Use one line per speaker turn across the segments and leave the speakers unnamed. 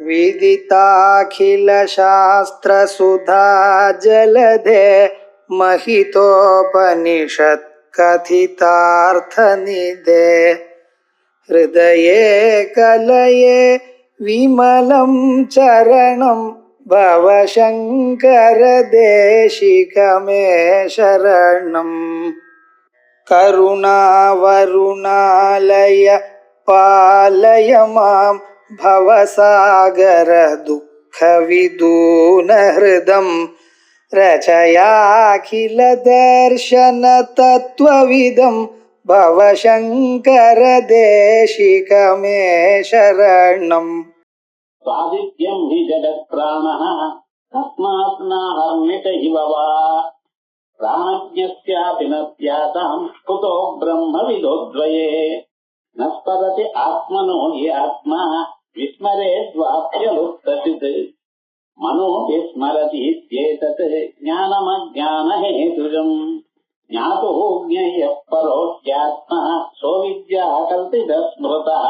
विदिताखिलशास्त्रसुधा जलधे महितोपनिषत् कथितार्थनिधे हृदये कलये विमलं चरणं भवशङ्कर देशिकमे शरणम् करुणावरुणालय पालय मां भवसागर दुःखविदूनहृदं रचयाखिल दर्शन तत्त्वविदं भवशङ्कर देशिकमे शरणम्।
सादित्यं हि जगत्प्राणः तस्मात् नाहर्निश इव वा प्राणज्ञस्यापि न स्यातां कुतो ब्रह्मविदोद्वये न स्पदति आत्मनो हि आत्मा विस्मरेद्वाप्यलुप्तचित् मनो विस्मरति इत्येतत् ज्ञानमज्ञानहेतुजम् ज्ञातुः ज्ञेयः परोऽध्यात्मा सोऽविद्या कल्पितः स्मृतः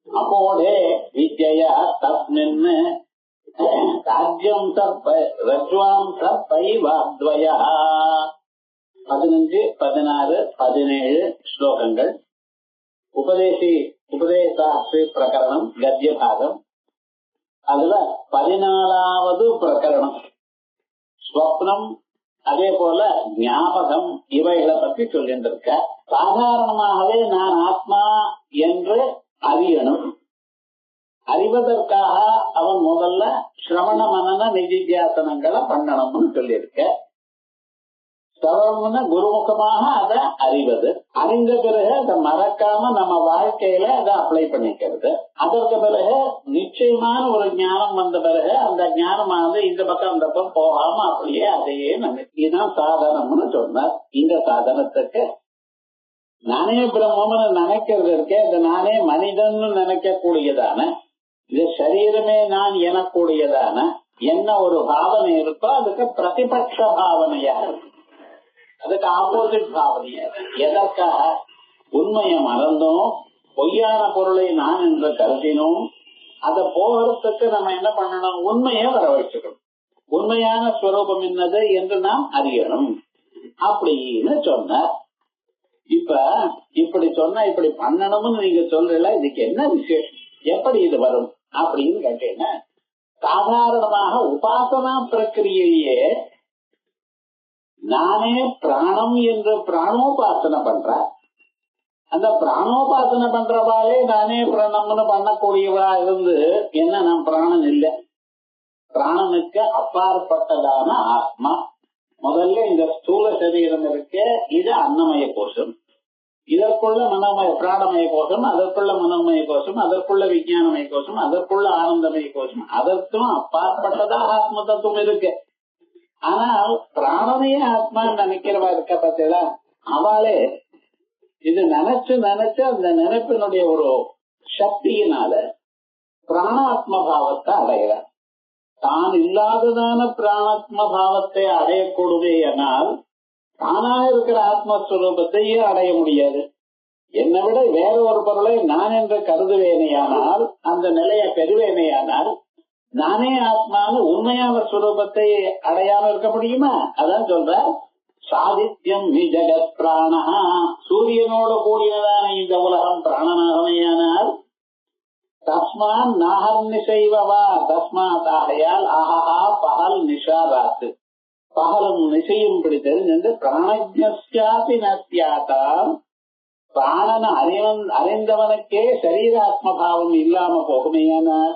अपोढे विद्यया तस्मिन् राज्यं सर्प रज्ज्वां सर्पैवाद्वयः 15, 16, 17 ஸ்லோகங்கள். உபதேசாஸ்திர பிரகரணம் கத்திய பாகம். அதுல 14வது பிரகரணம் ஸ்வப்னம், அதே போல ஞாபகம், இவைகளை பற்றி சொல்லிட்டு இருக்க. சாதாரணமாகவே நான் ஆத்மா என்று அறியணும். அறிவதற்காக அவன் முதல்ல சிரவண மனன நிதித்தியாசனங்களை பண்ணணும்னு சொல்லியிருக்க. சிரவணம்னு குருமுகமாக அதை அறிவது, அறிந்த பிறகு அதை மறக்காம நம்ம வாழ்க்கையில அதை அப்ளை பண்ணிக்கிறது. அதற்கு பிறகு நிச்சயமான ஒரு ஞானம் வந்த பிறகு அந்த ஞானமானது இந்த பக்கம் அந்த பக்கம் போகாம அப்படியே அதையே இதுதான் சாதனம்னு சொன்னார். இந்த சாதனத்துக்கு நானே பிரம்மம்னு நினைக்கிறது இருக்கே, அது நானே மனிதன் நினைக்க கூடியதான, இது சரீரமே நான் எனக்கூடியதான என்ன ஒரு பாவனை இருக்கோ அதுக்கு பிரதிபட்ச பாவனையா இருக்கு, அதுக்கு ஆப்போசிட் பாவனையா இருக்கு. எதற்காக? உண்மையை மறந்தோம், பொய்யான பொருளை நான் என்று கருதினோம். அதை போகிறதுக்கு நம்ம என்ன பண்ணணும்? உண்மையை வர வச்சுக்கணும். உண்மையான ஸ்வரூபம் என்னது என்று நாம் அறியணும் அப்படின்னு சொன்ன. இப்ப இப்படி சொன்னா இப்படி பண்ணணும்னு நீங்க சொல்றீங்களா, இதுக்கு என்ன விசேஷம், எப்படி இது வரும் அப்படின்னு கேட்டீங்கன்னா, சாதாரணமாக உபாசனா பிரக்கிரியே நானே பிராணம் என்று பிராணோபாசனை பண்ற, அந்த பிராணோபாசனை பண்றவாளே நானே பிராணம்னு பண்ணக்கூடியவா இருந்து என்ன நான் பிராணன் இல்லை, பிராணனுக்கு அப்பாற்பட்டதான ஆத்மா. முதல்ல இந்த ஸ்தூல சரீரம் இருக்கு, இது அன்னமய கோஷம், இதற்குள்ள மனோமய பிராணமய கோஷம், அதற்குள்ள மனோமய கோஷம், அதற்குள்ள விஞ்ஞானமய கோஷம், அதற்குள்ள ஆனந்தமய கோஷம், அதற்கும் அப்பாற்பட்டதா ஆத்ம தத்துவம் இருக்கு. ஆனால் பிராணனையே ஆத்மான்னு நினைக்கிறவா இருக்க பார்த்தீங்களா, அவளே இது நினைச்சு நினைச்சு அந்த நினைப்பினுடைய ஒரு சக்தியினால பிராணாத்ம பாவத்தை அடைகிறார். தான் இல்லாததான பிராணாத்ம பாவத்தை அடையக்கூடுவே ஆனால் தானா இருக்கிற ஆத்மஸ்வரூபத்தையே அடைய முடியாது. என்னை விட வேற ஒரு பொருளை நான் என்று கருதுவேனையானால், அந்த நிலையை பெறுவேனையானால், நானே ஆத்மான்னு உண்மையான ஸ்வரூபத்தை அடையாம இருக்க முடியுமா? அதான் சொல்ற சாதித்யம் ஹி ஜகத் பிராணஹா, சூரியனோடு கூடியதான இந்த உலகம் பிராணனாகமையானால், தஸ்மான் நாகர் நிசைவவா, தஸ்மாத் ஆகையால் ஆஹா பகல் நிஷா ராத்து, பகலும் நிசையும் பிடித்தது என்று பிராணஜ்ஞஸ்யாபி நஸ்யாதாம், பிராணன அறிந்தவனுக்கே சரீராத்ம பாவம் இல்லாம போகுமேயானார்.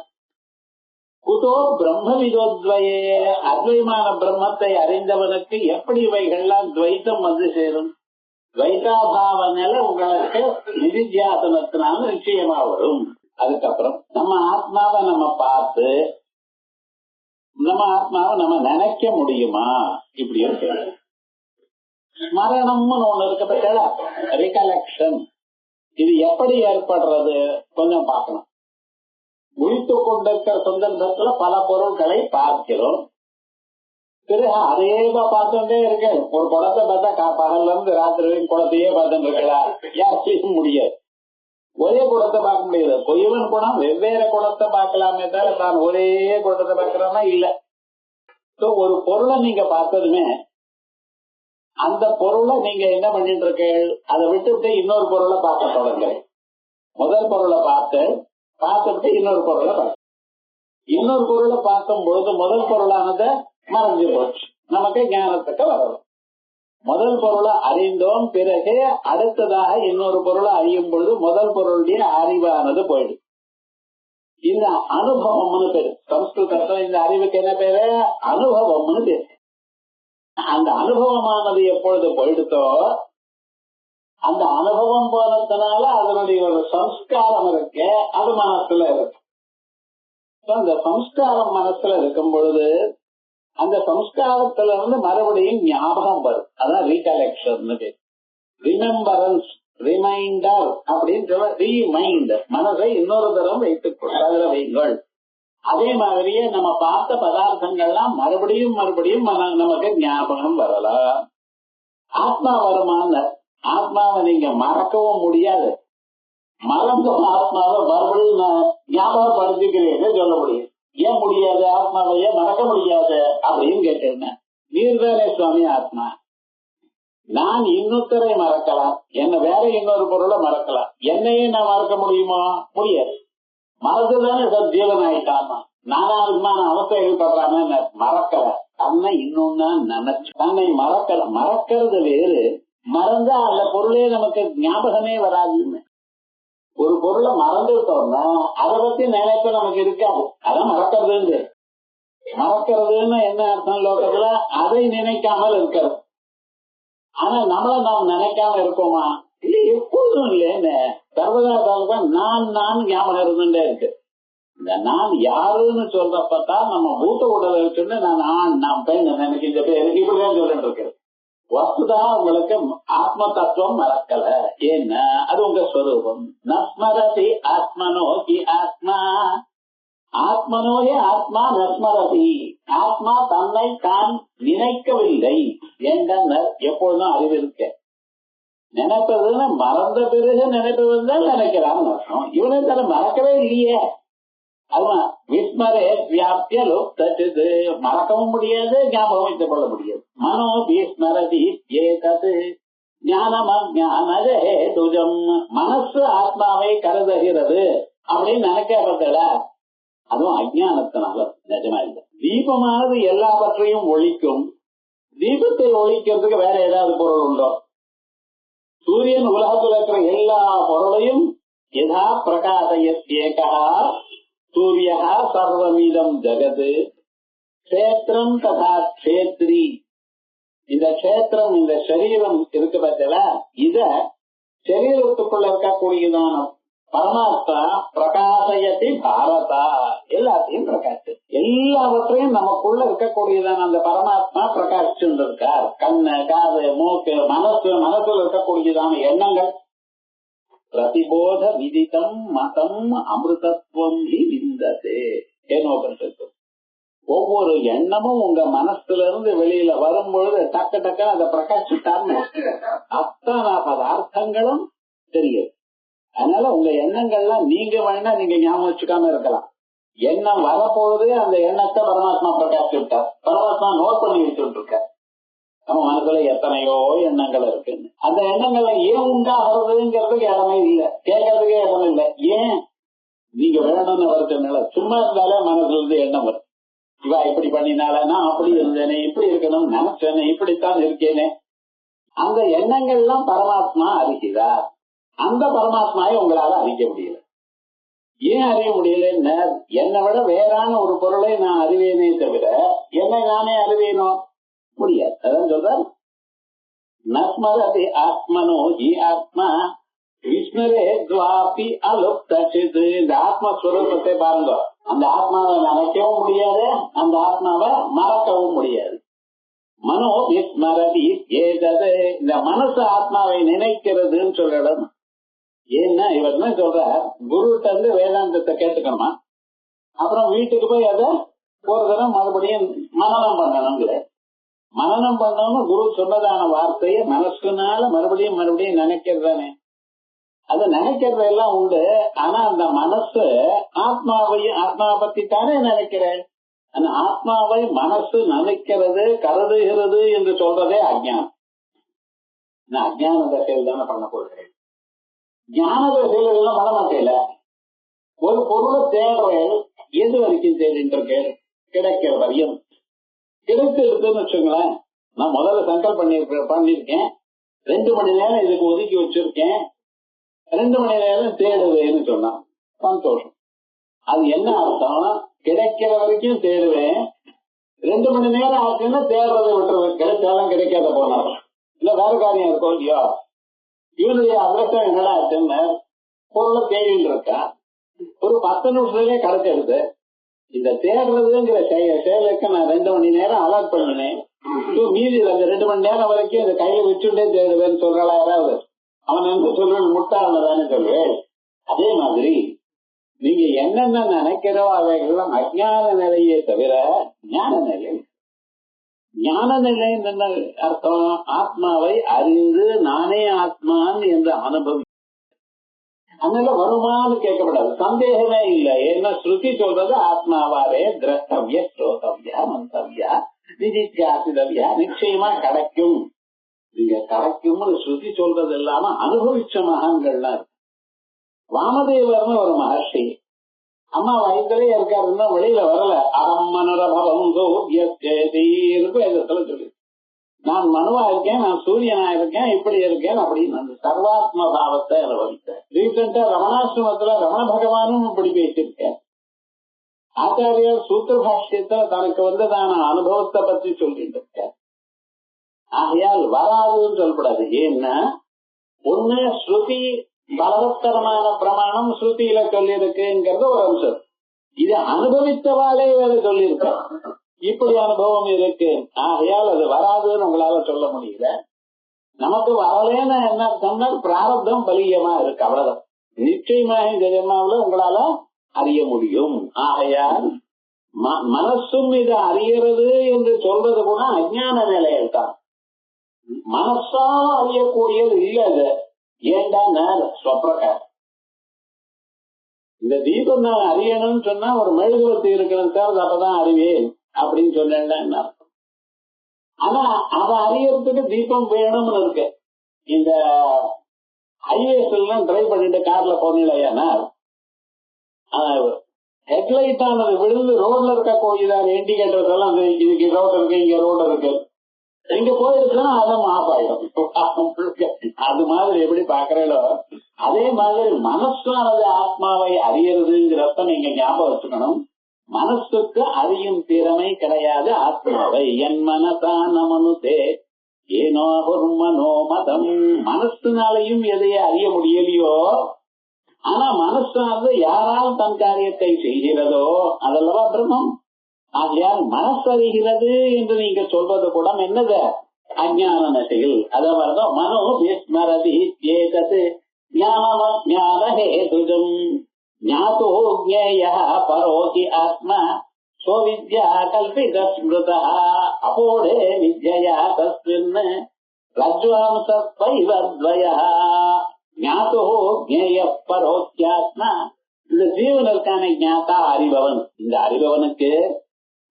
குதோ பிரம்ம விதோத்வயே, அத்வைமான பிரம்மத்தை அறிந்தவனுக்கு எப்படி இவைகள்லாம் துவைத்தம் வந்து சேரும்? துவைதாபாவ நிலை உங்களுக்கு நிதித்தியாசனத்தினால நிச்சயமா வரும். அதுக்கப்புறம் நம்ம ஆத்மாவை நம்ம பார்த்து நம்ம ஆத்மாவை நம்ம நினைக்க முடியுமா? இப்படியும் கேள்வி. ஸ்மரணம்னு ஒண்ணு இருக்க பத்தியா, ரிகலெக்ஷன், இது எப்படி ஏற்படுறது கொஞ்சம் பார்க்கணும். முடித்து கொண்டிருக்கிற சந்தர்ப்பத்துல பல பொருட்களை பார்க்கிறோம், பிறகு அதையே பார்த்துட்டே இருக்க. ஒரு குடத்தை பார்த்தா பகல்ல இருந்து ராத்திரி குடத்தையே பார்த்துட்டு இருக்கலாம், யார் செய்ய முடியாது. ஒரே குடத்தை பார்க்க முடியாது. கொய்வன் குடம் வெவ்வேறு குடத்தை பார்க்கலாமே தவிர தான் ஒரே குடத்தை பார்க்கிறோம்னா இல்ல. ஒரு பொருளை நீங்க பார்த்ததுமே அந்த பொருளை நீங்க என்ன பண்ணிட்டு இருக்க, அதை விட்டுவிட்டு இன்னொரு பொருளை பார்க்க தொடங்குறேன். முதல் பொருளை பார்த்துட்டு இன்னொரு பொருளை இன்னொரு பொருளை பார்க்கும் பொழுது முதல் பொருளானது மறைஞ்சு போச்சு, நமக்கு ஞானத்துக்கு வரணும். முதல் பொருளை அறிந்தோம், பிறகு அடுத்ததாக இன்னொரு பொருளை அறியும் பொழுது முதல் பொருளுடைய அறிவானது போயிடும். இந்த அனுபவம்னு பேரு சம்ஸ்கிருதத்துல. இந்த அறிவுக்கு என்ன பேரு? அனுபவம்னு பேரு. அந்த அனுபவமானது எப்பொழுது போயிடுத்தோ அந்த அனுபவம் போனதுனால அதனுடைய ஒரு சம்ஸ்காரம் இருக்கு, அது மனசுல இருக்கு. அந்த சம்ஸ்காரம் மனசுல இருக்கும் பொழுது அந்த சம்ஸ்காரத்துல இருந்து மறுபடியும் ஞாபகம் வரும். அதான் ரீகலெக்ஷன், ரிமெம்பரன்ஸ், ரிமைண்டர் அப்படின்னு சொல்ல. ரீமைண்டர், மனசை இன்னொரு தரம் வைத்துக் கொள்ள வைங்கள். அதே மாதிரியே நம்ம பார்த்த பதார்த்தங்கள்லாம் மறுபடியும் நமக்கு ஞாபகம் வரலாம். ஆத்மா வருமான ஆத்மாவை நீங்க மறக்கவும் முடியாது, மறந்த ஆத்மாவை மறுபடியும் ஞாபகப்படுத்திக்கிறீங்க சொல்ல முடியும். ஏன் முடியாது? ஆத்மாவையே மறக்க முடியாது அப்படின்னு கேட்டேன். நீர்தானே சுவாமி ஆத்மா. நான் இன்னொருத்தரை மறக்கலாம், என்ன வேற இன்னொரு பொருளை மறக்கலாம், என்னையே நான் மறக்க முடியுமா? முடியாது. மறந்துதானே சஜீவன் ஆயிட்டாமா. நானாத்மான அவஸ்தைகள் படுறாங்க, மறக்கல. தன்னை இன்னொன்னா நினைச்சு தன்னை மறக்கல. மறக்கிறது வேறு, மறந்தா அந்த பொருளே நமக்கு ஞாபகமே வராதுன்னு. ஒரு பொருளை மறந்துட்டோம்னா அதை பத்தி நினைப்ப நமக்கு இருக்காது. அதான் மறக்கிறதுன்னு. மறக்கிறதுன்னு என்ன அர்த்தம் லோகத்துல? அதை நினைக்காமல் இருக்கிறது. ஆனா நம்மள நாம் நினைக்காம இருக்கோமா? இல்ல, எப்போதும் இல்லைன்னு சர்வதா நான் ஞாபகம் இருந்துட்டே இருக்கு. இந்த நான் யாருன்னு சொல்றப்பதான் நம்ம பூத்த உடலை வச்சுன்னு நான் ஆண், நான் பெண், எனக்கு இந்த பேர் இப்படிதான் சொல்லிட்டு இருக்கு. வஸ்துதான் உங்களுக்கு ஆத்ம தத்துவம் மறக்கல. ஏன்னா அது உங்க ஸ்வரூபம். நஸ்மரதி ஆத்மனோகி ஆத்மா, ஆத்மனோயே ஆத்மா நஸ்மரதி. ஆத்மா தன்னை தான் நினைக்கவில்லை என்ற எப்பொழுதும் அறிவு இருக்க. நினைப்பதுன்னு மறந்த பிறகு நினைப்பது தான் நினைக்கிறான்னு அர்த்தம். இவனை தன்னை மறக்கவே இல்லையே. அதுதான் விஸ்மரே வியாப்திய லுப்தது. மறக்கவும் முடியாது, ஞாபகம் வைத்துக் கொள்ள முடியாது. மனோ விஸ்மரதி ஏதது ஞானம் அஜ்ஞானஜே துஜம். மனசு ஆத்மாவை கருதுகிறது அப்படின்னு நினைக்கப்பட்டல, அதுவும் அஜ்ஞானத்தினால. நிஜமா இல்லை. தீபமானது எல்லாவற்றையும் ஒழிக்கும். தீபத்தை ஒழிக்கிறதுக்கு வேற ஏதாவது பொருள் உண்டோ? சூரியன் உலகத்தில் இருக்கிற எல்லா பொருளையும் யதா பிரகாசயத்யேகா சூர்யா சர்வமிதம் ஜகத் க்ஷேத்திரம் ததா க்ஷேத்ரி. இந்த க்ஷேத்திரம், இந்த சரீரம் இருக்கு பட்சல, இத சரீரத்துக்குள்ள இருக்கக்கூடியதான பரமாத்மா பிரகாசயத்தி பாரதா. எல்லாத்தையும் பிரகாசி, எல்லாவற்றையும் நமக்குள்ள இருக்கக்கூடியதான அந்த பரமாத்மா பிரகாசிச்சுட்டு இருக்கார். கண்ணு, காது, மூக்கு, மனசுல இருக்கக்கூடியதான எண்ணங்கள். பிரதிபோத விதிதம் மதம் அமிர்தத்துவம் விந்ததே. ஏனோபனிஷத்து. ஒவ்வொரு எண்ணமும் உங்க மனசுல இருந்து வெளியில வரும்பொழுது டக்கு டக்குன்னு அதை பிரகாசிட்டார்னு அத்தனை பதார்த்தங்களும் தெரியும். அதனால உங்க எண்ணங்கள்லாம் நீங்க வேணா நீங்க ஞாபகம் வச்சுக்காம இருக்கலாம். எண்ணம் வரப்போகுது, அந்த எண்ணத்தை பரமாத்மா பிரகாசி விட்டார். பரமாத்மா நோட் பண்ணி வச்சுட்டு இருக்கார். நம்ம மனசுல எத்தனையோ எண்ணங்கள் இருக்குன்னு. அந்த எண்ணங்கள்ல ஏன் உண்டாகிறதுங்கிறதுக்கு இடமே இல்லை, கேட்கறதுக்கே இடம் இல்லை. ஏன்? நீங்க வேணும்னு வருதுனால. சும்மா இருந்தாலே மனசுல இருந்து எண்ணம் வரும். இவா இப்படி பண்ணினால நான் அப்படி இருந்தேனே, இப்படி இருக்கணும் நினைச்சேனே, இப்படித்தான் இருக்கேனே. அந்த எண்ணங்கள்லாம் பரமாத்மா அறிகிறார். அந்த பரமாத்மாவை உங்களால அறிய முடியல. ஏன் அறிய முடியல? என்னை விட வேறான ஒரு பொருளை நான் அறிவேனே தவிர என்னை நானே அறிவேனோ? முடியாது. அதான் சொல்றார், நஸ்மரதி ஆத்மனோ ஹி ஆத்மா விஸ்மரே துவாபி அலுப்தசித். இந்த ஆத்மஸ்வரூபத்தை பாருங்க. அந்த ஆத்மாவை நினைக்கவும் முடியாது, அந்த ஆத்மாவை மறக்கவும் முடியாது. மனோ விஸ்மரதி ஏதது. இந்த மனசு ஆத்மாவை நினைக்கிறதுன்னு சொல்லணும். ஏன்னா இவர் என்ன சொல்ற, குருட்ட இருந்து வேதாந்தத்தை கேட்டுக்கணுமா, அப்புறம் வீட்டுக்கு போய் அதை ஒரு தரம் மறுபடியும் மனனம் பண்ணணுங்கிற. மனனம் பண்ணணும்னு குரு சொன்னதான வார்த்தையை மனசுனால மறுபடியும் நினைக்கிறதானே. அதை நினைக்கிறது எல்லாம் உண்டு. ஆனா அந்த மனசு ஆத்மாவை பத்தி தானே நினைக்கிறேன். அந்த ஆத்மாவை மனசு நினைக்கிறது கருதுகிறது என்று சொல்றதே அஜ்ஞானம். நான் அஜ்ஞான தசையில் தானே பண்ண போகிறேன். ஞான தசையில் இதெல்லாம் பண்ண மாட்டேல. ஒரு பொருளை தேடுறேன், எது வரைக்கும் தேடிட்டு இருக்கேன்? கிடைக்கிற வரையும். கிடைச்சிருக்குன்னு வச்சுங்களேன், நான் முதல்ல சங்கல் பண்ணிருக்கேன், 2 மணி நேரம் இதுக்கு ஒதுக்கி வச்சிருக்கேன், 2 மணி நேரம் தேடுவேன்னு சொன்னா சந்தோஷம். அது என்ன அர்த்தம்? கிடைக்கிற வரைக்கும் தேடுவேன், 2 மணி நேரம் ஆச்சுன்னா தேடுறதை விட்டுருவேன். கிடைச்சாலும் கிடைக்காத போனாலும் இல்ல வேற காரியம் இருக்கும் இல்லையோ. இவனுடைய அதிரசம் என்னடா ஆச்சுன்னு பொருளை தேடிட்டு இருக்கா, ஒரு 10 நிமிஷத்துலயே கிடைச்சிடுது. இந்த தேடுறதுங்கிற செயலுக்கு நான் 2 மணி நேரம் அலாட் பண்ணினேன். மீதி அந்த 2 மணி நேரம் வரைக்கும் இந்த கையில வச்சுட்டே தேடுவேன்னு சொல்றாளா யாராவது? அவன் என்ன சொல்வேன்? முட்டாள தானே சொல்வேன். அதே மாதிரி நீங்க என்னென்ன நினைக்கிறோ அவைகள்லாம் அஜ்ஞான நிலையே தவிர ஞான நிலை. ஞான நிலை என்ன அர்த்தம்? ஆத்மாவை அறிந்து நானே ஆத்மான் என்று அனுபவி. அதனால வருமானு கேட்கப்படாது, சந்தேகமே இல்லை. என்ன ஸ்ருதி சொல்றது? ஆத்மாவாரே திரஷ்டவ்ய ஸ்ரோதவ்யா மந்தவ்யா நிதித்தியாசிதவ்யா, நிச்சயமா கிடைக்கும். நீங்க கிடைக்கும்னு ஸ்ருதி சொல்றது இல்லாம அனுபவிச்ச மகான்கள்லாம் இருக்கு. வாமதேவர்னு ஒரு மகர்ஷி அம்மா வயசுலயே இருக்காருன்னா வெளியில வரல. அகம் மனரபவம் சொல்லி நான் மனுவா இருக்கேன், நான் சூரியனா இருக்கேன், இப்படி இருக்கேன் அப்படின்னு அந்த சர்வாத்ம பாவத்தை அனுபவித்தேன். ரீசெண்டா ரமணாசிரமத்துல ரமண பகவானும் இப்படி பேசியிருக்கேன். ஆச்சாரியார் சூத்திர பாஷ்யத்துல தனக்கு வந்ததான அனுபவத்தை பத்தி சொல்லிட்டு இருக்கேன். ஆகையால் வராதுன்னு சொல்லப்படாது. ஏன்னா ஒண்ணு ஸ்ருதி பலவத்தரமான பிரமாணம் ஸ்ருதியில சொல்லியிருக்குங்கிறது ஒரு அம்சம். இது அனுபவித்தவாளே வேற சொல்லியிருக்க, இப்படி அனுபவம் இருக்கு. ஆகையால் அது வராதுன்னு உங்களால சொல்ல முடியல. நமக்கு வரலன்னு என்ன சொன்னால் பிராரப்தம் பலியமா இருக்கு, அவ்வளவுதான். நிச்சயமாக இந்த ஜென்மாவில உங்களால அறிய முடியும். ஆகையால் மனசும் இதை அறியறது என்று சொல்றது கூட அஜ்ஞான நிலையில் தான். மனசால அறியக்கூடியது இல்ல அது. ஏண்டா ஸ்வப்பிரகாசம். இந்த தீபம் நான் அறியணும்னு சொன்னா ஒரு மெழுகுவர்த்தி இருக்கணும் சார், அப்பதான் அறிவேன் அப்படின்னு சொன்னேன்னா அர்த்தம். ஆனா அதை அறியறதுக்கு தீபம் வேணும்னு இருக்கு. இந்த ஹைவேஸ் எல்லாம் டிரைவ் பண்ணிட்டு கார்ல போனீங்களா, ஹெட்லைட் ஆனது விழுந்து ரோட்ல இருக்கக்கூடியதான இண்டிகேட்டர்ஸ் எல்லாம் இதுக்கு ரோடு இருக்கு, இங்க ரோடு இருக்கு, இங்க போயிருச்சுன்னா அதம் ஆஃப் ஆயிடும். அது மாதிரி எப்படி பாக்குறீங்களோ அதே மாதிரி மனசானது ஆத்மாவை அறியறதுங்கிறப்ப நீங்க ஞாபகம் வச்சுக்கணும். மனசுக்கு அறியும் திறமை கிடையாது ஆத்மாவை. என் மனசான மனுதே ஏனோ மனோ மதம். மனசுனாலையும் எதையே அறிய முடியலையோ, ஆனா மனசானது யாரால் தன் காரியத்தை செய்கிறதோ அதல்லவா பிரம்மம். ஆகையால் மனசறிகிறது என்று நீங்க சொல்றது கூட என்னது? அஜ்ஞான நசையில். அதாவது மனோ விஸ்மரதி ஏதத் ஞானமஜ்ஞானஹேதுஜம் ஞாதோ ஞேயः பரோகி ஆத்மா ஸ்வவித்யா கல்பித ஸ்மிருதः அபோடே வித்யயா தஸ்மின் ரஜ்வாம்சத்வைவத்வயः. ஞாதோ ஞேயः பரோக்யாத்மா. இந்த ஜீவன் இருக்கான ஞாதா அறிபவன். இந்த அறிபவனுக்கு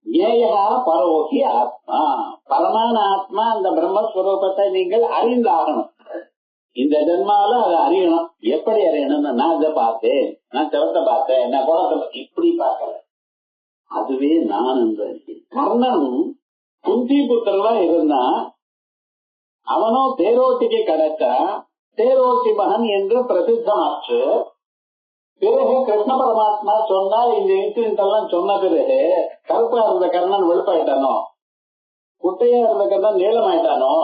ஞேயா பரோகி ஆத்மா, பரமான ஆத்மா அந்த பிரம்மஸ்வரூபத்தை நீங்கள் அறிந்தாகணும். இந்த ஜென்மாவில அதை அறியணும். எப்படி அறியணும்னு நான் இதை பார்த்தேன், நான் சிவத்தை பார்த்தேன், நான் குணத்தை இப்படி பார்க்கல, அதுவே நான் என்று அறிக்கை. கர்ணன் குந்தி புத்திரா இருந்தா அவனோ தேரோட்டிக்கு கிடைச்சா தேரோட்டி மகன் என்று பிரசித்தமாச்சு. பிறகு கிருஷ்ண பரமாத்மா சொன்னால் இந்த இன்சிடென்ட் எல்லாம் சொன்ன பிறகு கருப்பா இருந்த கர்ணன் வெளுப்பாயிட்டானோ, குட்டையா இருந்த கர்ணன் நீளமாயிட்டானோ,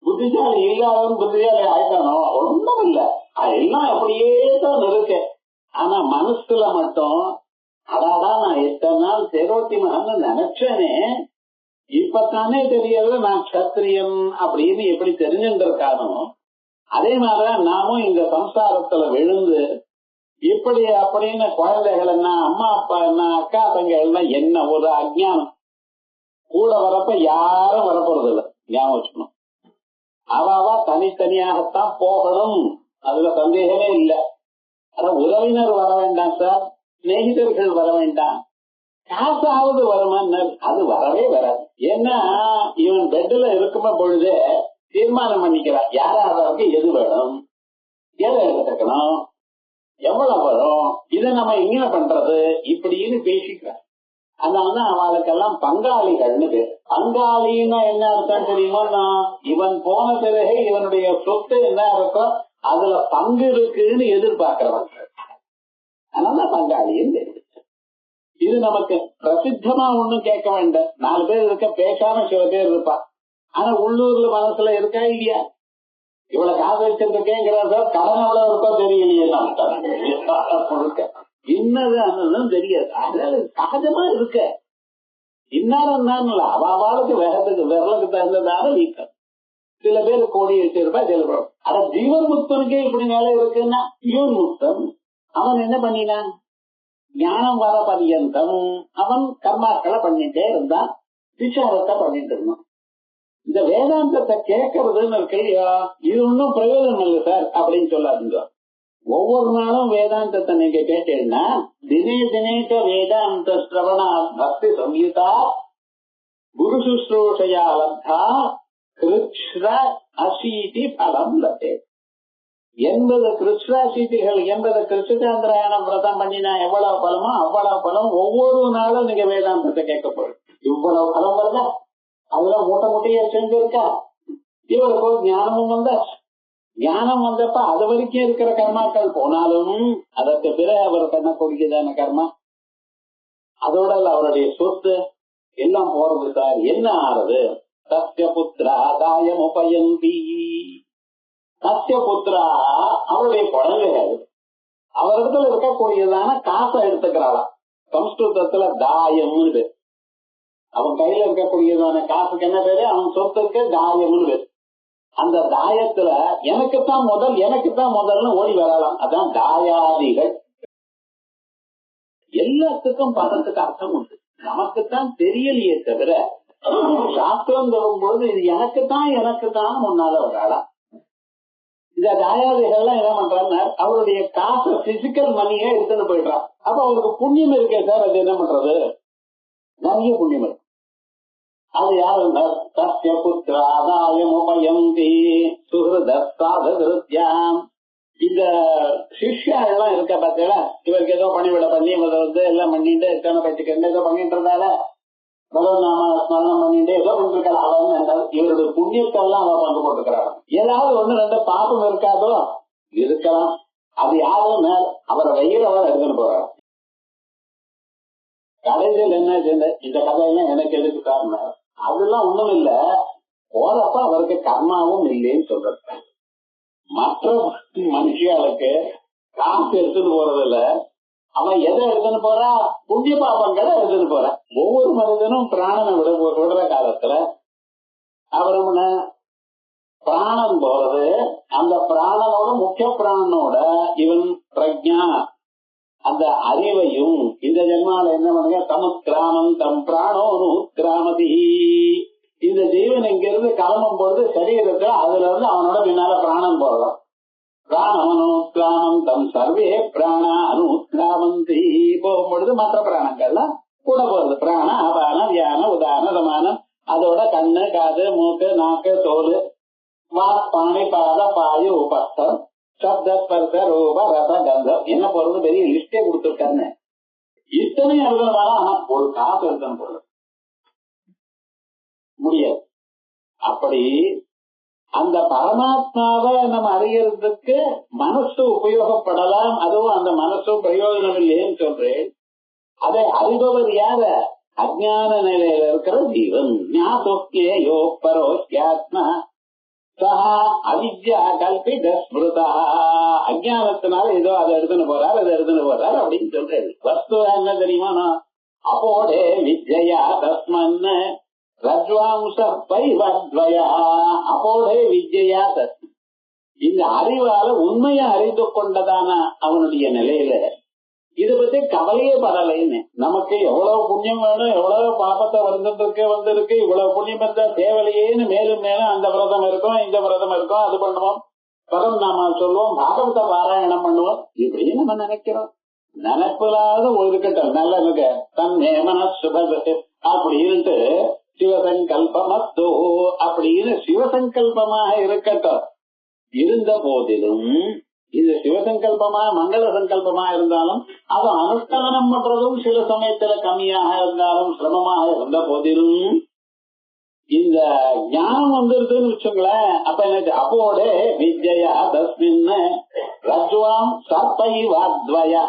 புத்திசாலி இல்லாதவன் புத்திசாலி ஆயிட்டானோ, ஒன்றும் இல்ல. எல்லாம் அப்படியே தான் இருக்கு. ஆனா மனசுல மட்டும் அடாடா நான் எத்தனை நாள் தேரோட்டி மகன் நினைச்சேனே, இப்பத்தானே தெரியறது நான் கத்திரியன் அப்படின்னு எப்படி தெரிஞ்சுட்டு இருக்கானோ, அதே மாதிரிதான் நாமும் இந்த சம்சாரத்துல விழுந்து இப்படி அப்படின்னு குழந்தைகள் என்ன, அம்மா அப்பா என்ன, அக்கா தங்க என்ன ஒரு அஜ்ஞானம். கூட வரப்ப யாரும் வரப்போறது இல்லை, ஞாபகம் வச்சுக்கணும். அவ தனித்தனியாகத்தான் போகணும் அதுல சந்தேகமே இல்லை. ஆனா உறவினர் வர வேண்டாம் சார், சிநேகிதர்கள் வர வேண்டாம், காசாவது வருமான்னு அது வரவே வராது. ஏன்னா இவன் பெட்ல இருக்குமே பொழுதே தீர்மானம் பண்ணிக்கிறான் யாராவது எது வேணும், எதை எடுத்துக்கணும், எவ்வளவு வரும், இதை நம்ம எங்க பண்றது இப்படின்னு பேசிக்கிறான். அதனாலதான் அவளுக்கெல்லாம் பங்காளிகள்னு பேரு. பங்காளின்னா என்ன அர்த்தம் தெரியுமா? இவன் போன பிறகு இவனுடைய சொத்து என்ன இருக்கோ அதுல பங்கு இருக்குன்னு எதிர்பார்க்கிறவங்க, அதனால பங்காளின்னு தெரியுது. இது நமக்கு பிரசித்தமா ஒண்ணும் கேட்க வேண்டாம். 4 பேர் இருக்க, பேசாம சில பேர் இருப்பா, ஆனா உள்ளூர்ல மனசுல இருக்கா இல்லையா? இவ்வளவு காசு வச்சிருக்கேங்கிற சார், கடன் எவ்வளவு இருக்கோ தெரியலையே, இன்னதும் தெரியாது. அதனால சகஜமா இருக்க இன்னாரம் தான் அவாளுக்கு வேகத்துக்கு விரலுக்கு தகுந்ததான வீக்கம். சில பேர் கோடி வச்சிருப்பா, சில பேர். ஆனா ஜீவன் முக்தனுக்கே இப்படி நிலை இருக்குன்னா, ஜீவன் முக்தன் அவன் என்ன பண்ணினான்? ஞானம் வர பர்யந்தம் அவன் கர்மாக்களை பண்ணிட்டே இருந்தான், விசாரத்தை பண்ணிட்டு இருந்தான். இந்த வேதாந்தத்தை கேட்கறதுன்னு இருக்கு இல்லையா, இது ஒன்னும் பிரயோஜனம் இல்லை சார் அப்படின்னு சொல்லாதுங்க. ஒவ்வொரு நாளும் வேதாந்தத்தை நீங்க கேட்டீங்கன்னா, தினே தினேக வேதாந்த சிரவணா பக்தி சம்யுதா குரு சுஸ்ரூஷையா லப்தா கிருஷ்ண அசீதி பலம் லபே. 80 கிருஷ்ணாசீதிகள், 80 கிருஷ்ணாந்திராயணம் விரதம் பண்ணினா எவ்வளவு பலமோ அவ்வளவு பலம் ஒவ்வொரு நாளும் நீங்க வேதாந்தத்தை கேட்க போறீங்க. இவ்வளவு பலம் வருதா? அதுல மூட்டை மூட்டையா சேர்ந்து இருக்கா? இவருக்கு ஞானமும் வந்தா, ஞானம் வந்தப்ப அது வரைக்கும் இருக்கிற கர்மாக்கள் போனாலும் அதற்கு பிறகு அவர் கண்ண கொடுக்குதான கர்மா, அதோட அவருடைய சொத்து எல்லாம் போறது சார். என்ன ஆறுது? சத்ய புத்திரா தாயம் உபயந்தி. சத்ய புத்திரா அவருடைய குழந்தைகள் அவரிடத்துல இருக்கக்கூடியதான காசை எடுத்துக்கிறாளா. சம்ஸ்கிருதத்துல தாயம்னு பேர். அவன் கையில இருக்கக்கூடியதான காசுக்கு என்ன பேரு? அவன் சொத்துக்கு தாயம்னு பேரு. அந்த தாயத்துல எனக்குத்தான் முதல், எனக்குத்தான் முதல்னு ஓடி வரலாம். அதான் தாயாதிகள். எல்லாத்துக்கும் பணத்துக்கு அர்த்தம் உண்டு, நமக்குத்தான் தெரியலையே தவிர சாஸ்திரம் தரும்பொழுது இது எனக்குத்தான் எனக்குத்தான் முன்னால வராளாம். இந்த தாயாதிகள்லாம் என்ன பண்றாங்க? அவருடைய காசை பிசிக்கல் மணியை எடுத்துன்னு போயிடுறான். அப்ப அவருக்கு புண்ணியம் இருக்கே சார், அது என்ன பண்றது? நிறைய புண்ணியம் இருக்கு. அது யாரு? சத்ய புத்திராதாயம் உபயந்தி சுஹ்ருதஸ்தாதகிருத்யாம். இந்த சிஷ்யா எல்லாம் இருக்க பார்த்தீங்களா, இவருக்கு ஏதோ பணிவிட பண்ணி இவரை எல்லாம் பண்ணிட்டு எத்தனை பச்சுக்கண்டு ஏதோ பண்ணிட்டு இருந்தால பகவநாம ஸ்மரணம் பண்ணிட்டு ஏதோ பண்ணிருக்காரு. அவன் இவருடைய புண்ணியத்தை எல்லாம் அவன் பங்கு போட்டுக்கிறான். ஏதாவது 1-2 பாப்பம் இருக்காதோ இருக்கலாம். அது யாருன்னு அவரை வயிறவர் எடுத்துன்னு போறாரு. கடைசியில் என்ன செய்ய, இந்த கதையெல்லாம் எனக்கு எதுக்கு காரணம்? அதெல்லாம் ஒண்ணும் இல்ல, போறப்ப அவருக்கு கர்மாவும் இல்லைன்னு சொல்றது. மற்ற மனுஷியாளுக்கு காசு எடுத்துட்டு போறது இல்ல, அவன் எதை எடுத்துன்னு போறா? புண்ணிய பாபங்களை எடுத்துட்டு போறான். ஒவ்வொரு மனிதனும் பிராணனை விடுற காலத்துல அவரு பிராணன் போறது, அந்த பிராணனோட முக்கிய பிராணனோட இவன் பிரஜா அந்த அறிவையும் இந்த ஜென்மால என்ன பண்ணுங்க, சமுத்கிராமம் தம் பிராணோ நூத்கிராமதி. இந்த ஜீவன் இங்க இருந்து கிளம்பும் பொழுது சரீரத்துல அதுல இருந்து அவனோட பின்னால பிராணம் போறோம். பிராணமனோத்கிராமம் தம் சர்வே பிராண அனுத்கிராமந்தி. போகும்பொழுது மற்ற பிராணங்கள்லாம் கூட போறது. பிராண அபான வியான உதான சமானம். அதோட கண்ணு காது மூக்கு நாக்கு தோல் பாணி பாத பாயு உபஸ்தம் சப்த ஸ்பர்ச ரூப ரச கந்தம் என்ன போறது பெரிய லிஸ்டே கொடுத்துருக்காருன்னு. இத்தனையும் எழுதணுமானா ஒரு காசு எழுதணும் போறது முடியாது. அப்படி அந்த பரமாத்மாவை நம்ம அறியறதுக்கு மனசு உபயோகப்படலாம். அதுவும் அந்த மனசும் பிரயோஜனம் இல்லைன்னு சொல்றேன். அதை அறிபவர் யார? அஜ்ஞான நிலையில இருக்கிற ஜீவன். ஞாதோக்யோ பரோத்யாத்மா சஹா அவித்யா கல்பித ஸ்மிருதா. அஜ்ஞானத்தினால ஏதோ அதை எடுத்துன்னு போறாரு, அதை எடுத்துன்னு போறாரு அப்படின்னு சொல்றேன். வஸ்து என்ன தெரியுமா? அப்போடே வித்யா தஸ்மன் ரஜ்வாம்ச பைவத்வயா. அப்போடே வித்யா தஸ்மன். இந்த அறிவால உண்மையை அறிந்து கொண்டதான அவனுடைய நிலையில இதை பத்தி கவலையே படலைன்னு. நமக்கு எவ்வளவு புண்ணியம் வேணும், எவ்வளவு பாப்பத்தை வந்திருக்கு, இவ்வளவு புண்ணியம் இருந்தா தேவலையேன்னு மேலும் மேலும் அந்த விரதம் இருக்கும், இந்த விரதம் இருக்கும், அது பண்ணுவோம், பரம் நாம சொல்லுவோம், பாகவத பாராயணம் பண்ணுவோம், இப்படி நம்ம நினைக்கிறோம். நினைப்பில்லாத இருக்கட்டும், நல்ல இருக்க தன் நேமன சுபது அப்படின்ட்டு சிவசங்கல்பமத்தோ அப்படின்னு சிவசங்கல்பமாக இருக்கட்டும். இருந்த போதிலும் இது சிவசங்கல்பமா மங்கள சங்கல்பமா இருந்தாலும் அது அனுஷ்டானம் பண்றதும் சில சமயத்துல கம்மியாக இருந்தாலும் சிரமமாக இருந்த போதிலும் இந்த ஞானம் வந்துருதுன்னு வச்சுங்களேன். அப்ப எனக்கு அப்போட வித்யா தஸ்மின் ரஜ்வாம் சர்ப்பைவாத்வயா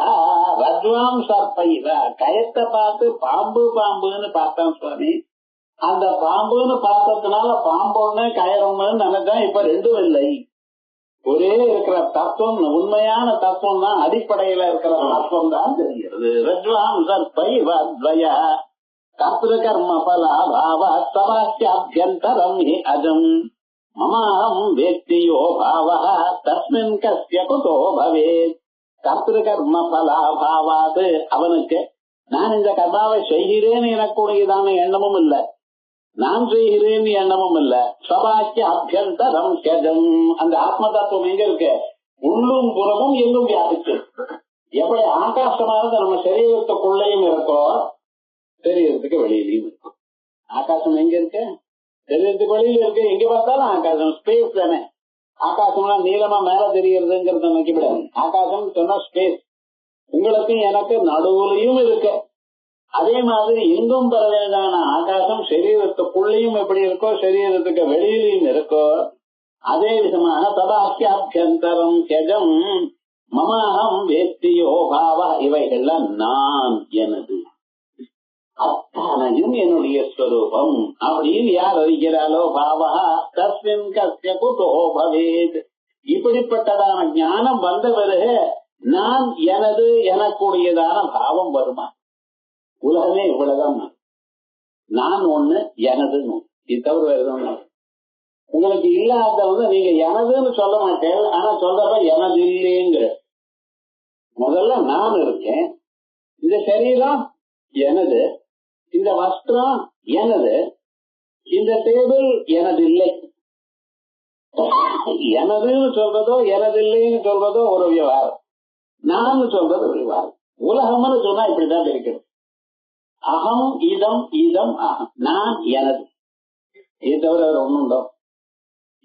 ரஜ்வாம் சர்ப்பைவ கயத்தை பார்த்து பாம்பு பாம்புன்னு பார்த்தான் சுவாமி. அந்த பாம்புன்னு பார்த்ததுனால பாம்பொன்னு கயறொன்னு நினைச்சா இப்ப ரெண்டும் இல்லை, ஒரே இருக்கிற தத்துவம் உண்மையான தத்துவம் தான், அடிப்படையில இருக்கிற தத்துவம் தான் தெரிகிறது. ரஜ்வாம் சர்ப்பைவாத்வயா கர்த்திருகர்ம பலாபாவஸ்தவாஸ்யாப்யந்தரம் ஹி அஜம் மமாஹம் வேத்தியோ பாவः தஸ்மின் கஸ்ய குதோ பவேத். கர்த்திருகர்ம பலாபாவாது அவனுக்கு நான் இந்த கர்மாவை செய்கிறேன் எனக்குடையதான எண்ணமும் இல்ல, நான் செய்கிறேன் எண்ணமும் இல்ல. சபாக்கிய அபியந்தரம் கஜம் அந்த ஆத்ம தத்துவம் எங்க இருக்கு? உள்ளும் புறமும் எங்கும் வியாபிச்சு. எப்படி ஆகாசமானது நம்ம சரீரத்துக்குள்ளேயும் இருக்கோ சரீரத்துக்கு வெளியிலையும் இருக்கும். ஆகாசம் எங்க இருக்கு? சரீரத்துக்கு வெளியில இருக்கு. எங்க பார்த்தாலும் ஆகாசம், ஸ்பேஸ் தானே. ஆகாசம்னா நீளமா மேல தெரியறதுங்கிறத நினைக்கப்படாது. ஆகாசம் சொன்னா ஸ்பேஸ். உங்களுக்கு எனக்கு நடுவுலையும் இருக்கு. அதே மாதிரி எங்கும் பரவேதான ஆகாசம் சரீரத்துக்குள்ளேயும் எப்படி இருக்கோ சரீரத்துக்கு வெளியிலையும் இருக்கோ அதே விதமான சதாக்கியாபியந்தரம் கஜம் மமாஹம் வேத்தியோ பாவ இவைகள்லாம் நான் எனது, அத்தனையும் என்னுடைய ஸ்வரூபம் அப்படின்னு யார் அறிகிறாளோ பாவா தஸ்மின் கஸ்ய குதோ பவேத். இப்படிப்பட்டதான ஞானம் வந்த பிறகு நான் எனது எனக்குடையதான பாவம் வருமா? உலகமே இவ்வளவுதான், நான் ஒண்ணு எனதுன்னு, இது தவிர வேற எதுவும் உங்களுக்கு இல்லாத நீங்க எனதுன்னு சொல்ல மாட்டேன். ஆனா சொல்றப்ப எனது இல்லைங்கிற. முதல்ல நான் இருக்கேன், இந்த சரீரம் எனது, இந்த வஸ்திரம் எனது, இந்த டேபிள் எனது இல்லை. எனதுன்னு சொல்றதோ எனது இல்லைன்னு சொல்றதோ ஒரு விவகாரம், நான் சொல்றது ஒரு விவகாரம். உலகம்னு சொன்னா இப்படிதான் இருக்கிறது. அகம் இதம் இதம் அகம், நான் எனது, இது தவிர ஒண்ணும் உண்டோ?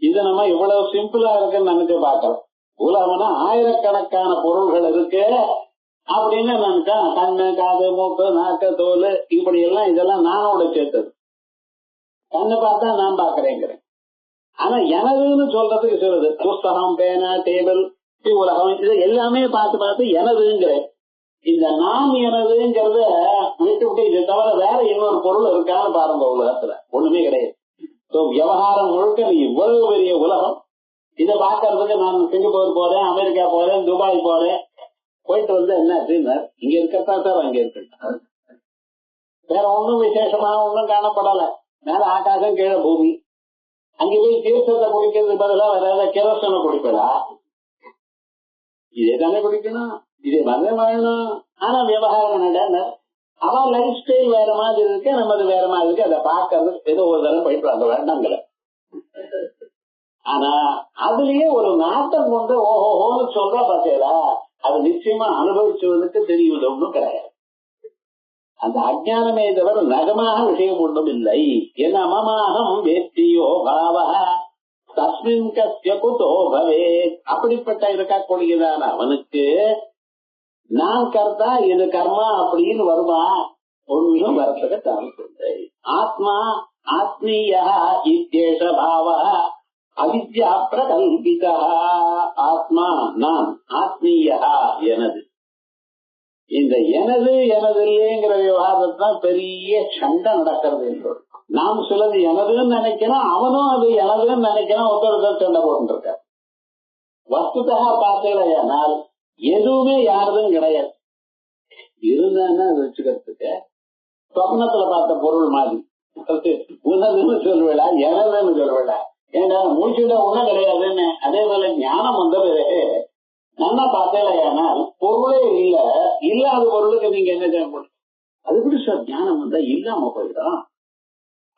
இது நம்ம இவ்வளவு சிம்பிளா இருக்குன்னு நினைச்சு பார்க்கலாம். உலகம்னா ஆயிரக்கணக்கான பொருள்கள் இருக்கு அப்படின்னு நினைச்சா கண்ணு காது மூக்கு நாக்கு தோல் இப்படி எல்லாம் இதெல்லாம் நானோட சேர்த்தது. கண்ணு பார்த்தா நான் பாக்குறேங்கிறேன். ஆனா எனதுன்னு சொல்றதுக்கு சொல்றது புஸ்தகம் பேனா டேபிள் உலகம் இது எல்லாமே பார்த்து பார்த்து எனதுங்கிறேன். இந்த நான் எனதுங்கிறத விட்டு விட்டு இதை தவிர வேற இன்னொரு பொருள் இருக்கான்னு பாருங்க. உலகத்துல ஒண்ணுமே கிடையாது. விவகாரம் முழுக்க இவ்வளவு பெரிய உலகம். இதை பாக்குறதுக்கு நான் சிங்கப்பூர் போறேன், அமெரிக்கா போறேன், துபாய் போறேன், போயிட்டு வந்து என்ன இங்க இருக்கா சார் அங்க இருக்கா, வேற ஒண்ணும் விசேஷமா ஒண்ணும் காணப்படல. மேல ஆகாசம் கீழே பூமி. அங்க போய் தீர்த்தத்தை குடிக்கிறதுக்கு பதிலா வேற ஏதாவது கெரோசனை குடிப்படா? இதே தானே குடிக்கணும், இதே மாதிரி வாழணும். ஆனா விவகாரம் என்னடா, அவன் லைஃப் ஸ்டைல் வேற மாதிரி இருக்கு, நமது வேற மாதிரி இருக்கு. அதை பாக்குறது ஏதோ ஒரு தரம் போயிட்டு அந்த வேண்டாங்களை. ஆனா அதுலயே ஒரு நாட்டம் கொண்டு ஓஹோன்னு சொல்ற பார்த்தீங்களா, அது நிச்சயமா அனுபவிச்சுவதற்கு தெரிவது ஒன்றும் கிடையாது. அந்த அஜானமே தவிர நகமாக விஷயம் ஒன்றும் இல்லை. என் அமமாகம் வேத்தியோ பாவ தஸ்மின் கஸ்ய குதோ பவேத். அப்படிப்பட்ட இருக்கக்கூடியதான அவனுக்கு நான் கர்த்தா இது கர்மா அப்படின்னு வருமா? ஒன்றும் வரத்துக்கு சான்ஸ் இல்லை. ஆத்மா ஆத்மீயா இத்யேஷ பாவ அவித்யா பிரகல்பிதா. ஆத்மா நான், ஆத்மீயா எனது. இந்த எனது எனது இல்லைங்கிற விவகாரத்தான் பெரிய சண்டை நடக்கிறது என்றோம். நாம் சிலது எனதுன்னு நினைக்கிறோம், அவனும் அது எனதுன்னு நினைக்கிறோம், ஒருத்தர் சண்டை போட்டு இருக்க. வஸ்துதா பார்த்தீங்களேனால் எதுவுமே யாருதும் கிடையாது. இருந்தான்னு அது வச்சுக்கிறதுக்கு சொப்னத்துல பார்த்த பொருள் மாதிரி உனதுன்னு சொல்வேடா எனதுன்னு சொல்வேடா. ஏன்னா மூச்சுட ஒண்ணும் கிடையாதுன்னு. அதே போல ஞானம் வந்த பிறகு நல்லா பார்த்தேனால் பொருளே இல்ல, இல்லாத பொருளுக்கு நீங்க என்ன செய்ய முடியும்? அது எப்படி சார் ஞானம் வந்தா இல்லாம போயிடும்?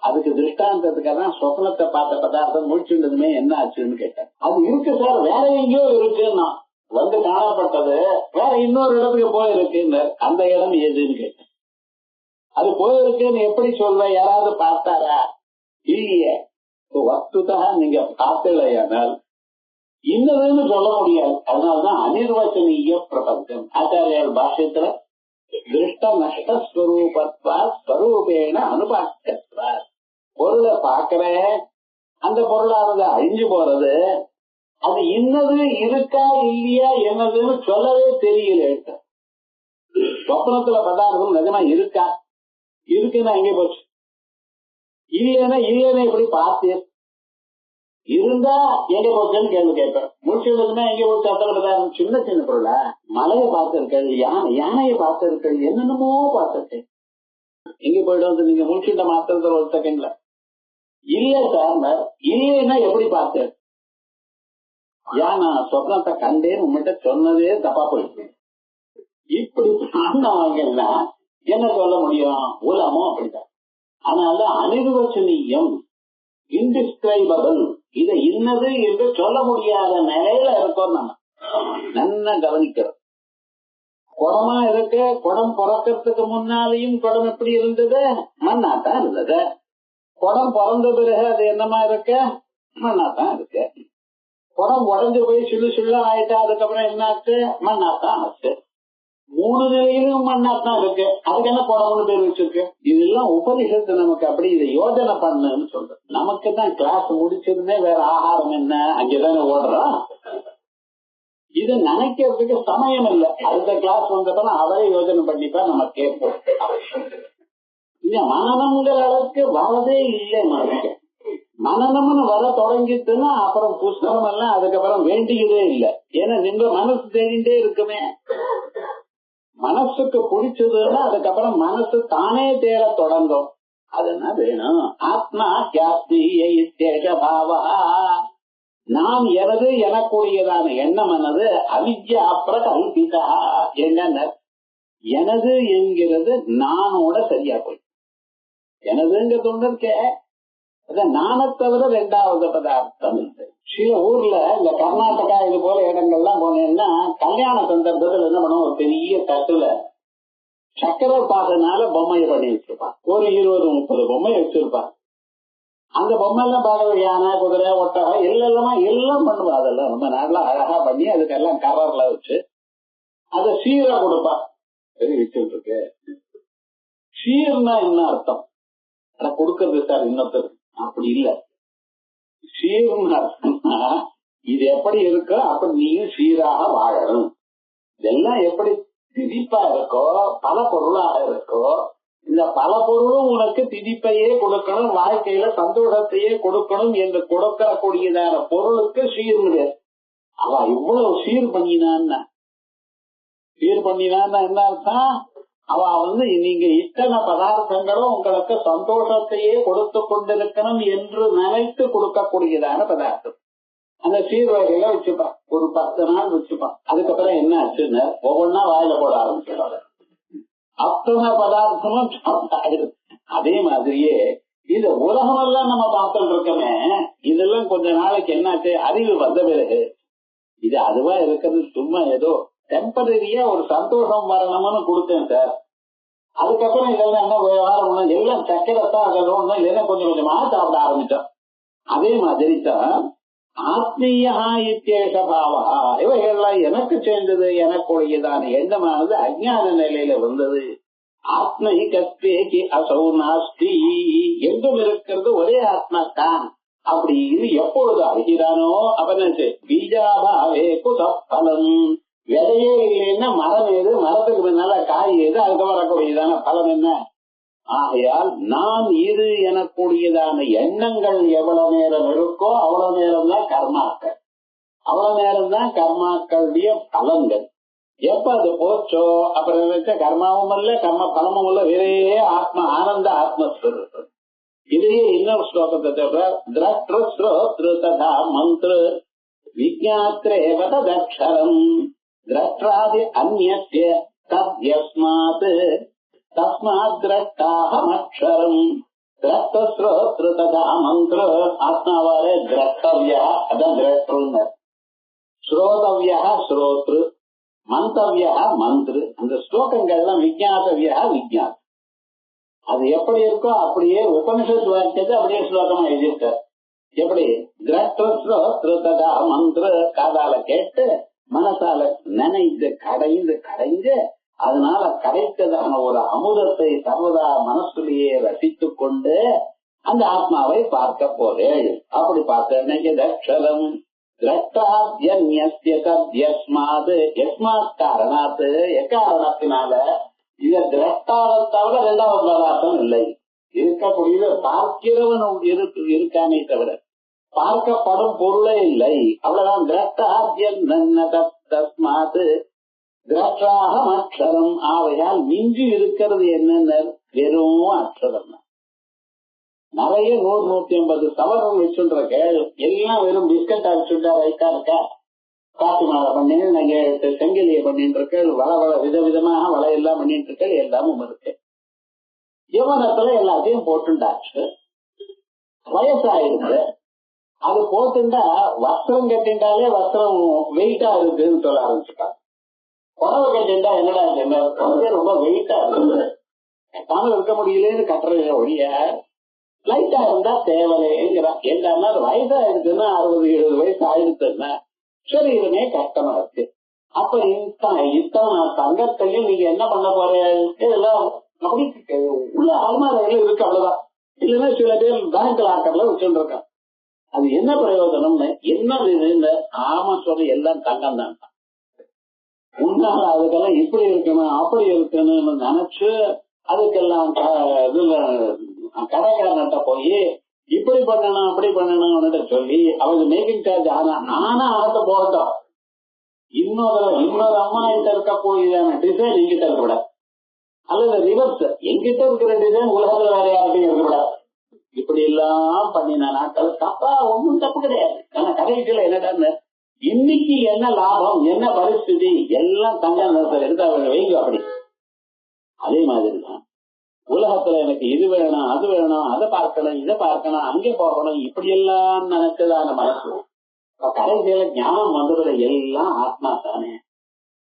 அதுக்கு திருஷ்டாந்தத்துக்காக சொப்னத்தை பார்த்த பதார்த்தம் முடிச்சுட்டதுமே என்ன ஆச்சுன்னு கேட்டேன். அது இருக்கு சார், வேற எங்கேயோ இருக்குன்னா வந்து காணப்பட்டது வேற இன்னொரு இடத்துக்கு போயிருக்குன்னு. அந்த இடம் எதுன்னு கேட்டேன். அது போயிருக்குன்னு எப்படி சொல்ற? யாராவது பார்த்தாரா? இல்லையே. வஸ்துதா நீங்க பார்த்தலையானால் இன்னதுன்னு சொல்ல முடியாது. அதனாலதான் அனிர்வச்சனீய பிரபஞ்சம். ஆச்சாரியால் பாஷ்யத்துல திருஷ்ட நஷ்டஸ்வரூபத்வா ஸ்வரூபேண அனுபாக்கத்வா. பொருளை பார்க்கிற அந்த பொருளானது அழிஞ்சு போறது, அது இன்னது இருக்கா இல்லையா என்னதுன்னு சொல்லவே தெரியல. சொப்னத்துல பதார்த்தம் நிஜமா இருக்கா? இருக்குன்னா எங்க போச்சு? இல்லைன்னா எப்படி பார்த்தேன்? இருந்தா எங்க போச்சுன்னு கேள்வி கேட்பேன். முடிச்சுன்னா எங்க போச்சு? அத்தனை பதார்த்தம் சின்ன சின்ன பொருளா? மலையை பார்த்திருக்கள், யானையை பார்த்திருக்கள், என்னென்னமோ பார்த்திருக்கேன். எங்க போயிட்டு வந்து நீங்க முடிச்சுட்ட மாத்திரத்துல ஒரு செகண்ட்ல இல்ல சார், இல்லைன்னா எப்படி பார்த்தேன்? ஏன் நான் சொப்னத்தை கண்டேன்னு உங்ககிட்ட சொன்னதே தப்பா போயிருக்கு. இப்படி பண்ணவாங்கன்னா என்ன சொல்ல முடியும்? உலகமும் அப்படிதான். அதனால அனிர்வச்சனீயம், இன்டிஸ்கிரைபபிள், இதை இன்னது என்று சொல்ல முடியாத நிலையில இருக்கோம். நம்ம நல்லா கவனிக்கிறோம். குடமா இருக்கு. குடம் பிறக்கிறதுக்கு முன்னாலேயும் குடம் எப்படி இருந்தது? மண்ணாத்தான் இருந்தது. குடம் பிறந்த பிறகு அது என்னமா இருக்க? மண்ணாத்தான் இருக்கு. குடம் உடஞ்சு போய் சில்லு சில்லா ஆயிட்டா அதுக்கப்புறம் என்ன ஆச்சு? மண்ணாத்தான் ஆச்சு. மூணு நிலையிலும் மண்ணாத்தான் இருக்கு. அதுக்கு என்ன குடம்னு பேர் வச்சிருக்கு? இதெல்லாம் உபனிஷத்து நமக்கு அப்படி இதை யோஜனை பண்ணுன்னு சொல்றேன். நமக்கு தான் கிளாஸ் முடிச்சிருந்தே வேற ஆகாரம் என்ன அங்கேதானே ஓடுறோம். இது நினைக்கிறதுக்கு சமயம் இல்லை. அடுத்த கிளாஸ் வந்தப்ப அவரே யோஜனை பண்ணிப்பா, நம்ம கேட்போம். இந்த மனநம்ங்கிற அளவுக்கு வரதே இல்லை. மனநம்னு வர தொடங்கிட்டுன்னா அப்புறம் புஸ்தகம் எல்லாம் அதுக்கப்புறம் வேண்டியதே இல்லை. ஏன்னா நீங்க மனசு தேடிண்டே இருக்குமே. மனசுக்கு பிடிச்சதுன்னா அதுக்கப்புறம் மனசு தானே தேட தொடங்கும். அது என்ன வேணும்? ஆத்மா பாவா, நாம் எனது எனக்குரியதான எண்ணம் என்னது? அவித்யா பிரகல்பிதா. என்ன எனது என்கிறது நானோட சரியா போய் எனதுங்கிறது ஒன்று இருக்கே, நானை தவிர ரெண்டாவது பதார்த்தம் இல்லை. சில ஊர்ல இந்த கர்நாடகா இது போல இடங்கள்லாம் போனேன்னா கல்யாண சந்தர்ப்பத்தில் என்ன பண்ணுவோம்? ஒரு பெரிய தட்டுல சக்கரை பாகனால பொம்மையை பண்ணி வச்சிருப்பான். ஒரு 20-30 பொம்மை வச்சிருப்பான். அந்த பொம்மை எல்லாம் பார்க்க யானை, குதிரை, ஒட்டகம் எல்லாம் பண்ணுவா. அதெல்லாம் நம்ம நாடுல அழகா பண்ணி அதுக்கெல்லாம் கவர்ல வச்சு அதை சீரா கொடுப்பான். சரி வச்சுட்டு இருக்கு. சீர்னா என்ன அர்த்தம்? அதை கொடுக்கறது சார் இன்னொருத்தர் அப்படி இல்லை. சீர்னு அர்த்தம்னா இது எப்படி இருக்கோ அப்படி நீயும் சீராக வாழணும். இதெல்லாம் எப்படி திதிப்பா இருக்கோ, பல பொருளாக இருக்கோ, இந்த பல பொருளும் உனக்கு திதிப்பையே கொடுக்கணும், வாழ்க்கையில சந்தோஷத்தையே கொடுக்கணும் என்று கொடுக்கக்கூடியதான பொருளுக்கு சீர் முடியாது. அவ இவ்வளவு சீர் பண்ணினான்னா என்ன அர்த்தம்? அவ நீங்க இத்தனை பதார்த்தங்களும் உங்களுக்கு சந்தோஷத்தையே கொடுத்து கொண்டிருக்கணும் என்று நினைத்து கொடுக்கக்கூடியதான பதார்த்தம். அந்த சீர்வகையில வச்சுப்பான். ஒரு 10 நாள் வச்சுப்பான். அதுக்கப்புறம் என்ன ஆச்சுன்னு ஒவ்வொன்னா வாயில போட ஆரம்பிச்சிடும். அத்தனை பதார்த்தமும் சாப்பிட்டாயிடும். அதே மாதிரியே இது உலகம் எல்லாம் நம்ம பார்த்துட்டு இருக்கோமே, இதெல்லாம் கொஞ்ச நாளைக்கு என்னாச்சு? அறிவு வந்த பிறகு இது அதுவா இருக்கிறது சும்மா ஏதோ டெம்பரரியா ஒரு சந்தோஷம் வரணும்னு கொடுத்தேன் சார். அதுக்கப்புறம் இதெல்லாம் என்ன விவகாரம்? எல்லாம் சக்கரத்தான் ஆகணும், இல்லைன்னா கொஞ்சம் கொஞ்சமா சாப்பிட ஆரம்பிச்சோம். அதே மாதிரி தான் ஆத்மீயா இத்தியேஷ பாவா, இவைகள்லாம் எனக்கு சேர்ந்தது, எனக்குரியதான எண்ணமானது அஞ்ஞான நிலையில வந்தது. ஆத்ம கஸ்தேகி அசௌ நாஸ்தி, எங்கும் இருக்கிறது ஒரே ஆத்மா தான் அப்படின்னு எப்பொழுது அறிகிறானோ அவனுக்கு பீஜாபாவே குதப்பலம், விதையே இல்லைன்னா மரம் ஏது, மரத்துக்கு முன்னால காய் ஏது, அதுக்கு வரக்கூடியதான பலம் என்ன? ஆகையால் நான் இது எனக்கூடியதான எண்ணங்கள் எவ்வளவு நேரம் இருக்கோ அவ்வளவு நேரம் தான் கர்மாக்கள், அவ்வளவு நேரம் தான் கர்மாக்களுடைய பலன்கள். எப்ப அது போச்சோ அப்புறம் நினைச்ச கர்மாவும் இல்ல, கர்ம பலமும் இல்ல, வேறே ஆத்மா ஆனந்த ஆத்மஸ்வரூபம். இதையே இன்னொரு ஸ்லோகத்தை சொல்ற, திரஷ்ட்ரு ததா மந்திர விஜாத்ரேவ ததக்ஷரம் திரஷ்டாதி அந்யஸ்ய தத்யஸ்மாத் தஸ்மாத் திரஷ்டாஹம் அக்ஷரம் திரஷ்டஸ்ரோத்ரு ததா மந்திர ஆத்மாவாரே திரஷ்டவ்யா அதான் திரஷ்டர், ஸ்ரோதவ்யா ஸ்ரோத்ரு, மந்தவ்யா மந்திரு. அந்த ஸ்லோகங்கள்லாம் விஜாதவ்யா விஜாத். அது எப்படி இருக்கோ அப்படியே உபனிஷத் வாக்கியத்தை அப்படியே ஸ்லோகமா எழுதியிருக்கார். எப்படி திரஷ்டஸ்ரோத்ரு ததா மந்திர, காதால கேட்டு மனசால நினைந்து கடைந்து கடைந்து அதனால கிடைத்ததான ஒரு அமுதத்தை சர்வதா மனசுலேயே ரசித்துக் கொண்டு அந்த ஆத்மாவை பார்க்க போறேன். அப்படி பார்த்த தக்ஷரம் திரஷ்டாத்யஸ்மாத் யஸ்மாத் காரணாத், எக்காரணத்தினால இத திரஷ்டாவை தவிர இரண்டாவது பதார்த்தம் இல்லை. இருக்கக்கூடியது பார்க்கிறவன் இருக்கானே தவிர பார்க்கப்படும் பொருளே இல்லை. அவ்வளவுதான். திரஷ்டாத்யஸ்மாத் திரஷ்டாகம் அக்ஷரம். ஆகையால் மிஞ்சி இருக்கிறது என்னென்ன? வெறும் அக்ஷரம். நிறைய 100-150 சவரம் வச்சுன்ற எல்லாம் வெறும் பிஸ்கட் அடிச்சுட்டா ரைட்டா இருக்கா? காட்டு மாலை பண்ணி செங்கலிய பண்ணிட்டு இருக்க, வள விதவிதமாக வளையெல்லாம் பண்ணிட்டு இருக்க, எல்லாமும் இருக்கு. யவனத்துல எல்லாத்தையும் போட்டுண்டாச்சு. வயசாயிடுது. அது போட்டுண்டா வஸ்திரம் கட்டிண்டாலே வஸ்திரம் வெயிட்டா இருக்குன்னு சொல்ல ஆரம்பிச்சுட்டாங்க. புடவை கட்டிண்டா என்னடா ரொம்ப வெயிட்டா இருக்கு, கட்டாமல் இருக்க முடியலன்னு கட்டுற ஒழிய லைட்டா இருந்தா தேவலைங்கிறான். என்னன்னா வயசாயிடுச்சுன்னா 60-70 வயசு ஆயிடுச்சுன்னா சரீரமே கஷ்டமா இருக்கு. அப்ப இத்தனை தங்கத்தையும் நீங்க என்ன பண்ண போறீங்க? அப்படி உள்ள அல்மாரையில இருக்கு, அவ்வளவுதான். இல்லைன்னா சில பேர் பேங்க் லாக்கர்ல வச்சுட்டு இருக்கான். அது என்ன பிரயோஜனம்னு என்னது? ஆமா சொல்ற எல்லாம் தங்கம் தான். உன்னால அதுக்கெல்லாம் இப்படி இருக்கணும் அப்படி இருக்கணும்னு நினைச்சு அதுக்கெல்லாம் இதுல கடைக்காரன்கிட்ட போய் இப்படி பண்ணணும் அப்படி பண்ணணும்னு சொல்லி அவங்க மேக்கிங் சார்ஜ் ஆனா ஆட்ட போகட்டும். இன்னொரு அம்மா கிட்ட இருக்க போயிதான டிசைன் எங்கிட்ட இருக்கக்கூடாது, அல்லது ரிவர்ஸ் எங்கிட்ட இருக்கிற டிசைன் உலகத்துல வேற யார்கிட்டையும் இருக்கக்கூடாது. இப்படி எல்லாம் பண்ணின நாட்கள் தப்பா ஒன்றும் தப்பு கிடையாது. ஆனா கடைசியில என்னடான்னு இன்னைக்கு என்ன லாபம் என்ன பரிஸ்திதி எல்லாம் தங்க நிறத்தில் எடுத்து அவங்க வைங்க. அப்படி அதே மாதிரிதான் உலகத்துல எனக்கு இது வேணும் அது வேணும், அதை பார்க்கணும் இதை பார்க்கணும் அங்கே போகணும், இப்படி எல்லாம் நினைச்சதான மனசு கடைசியில ஞானம் வந்ததுல எல்லாம் ஆத்மா தானே.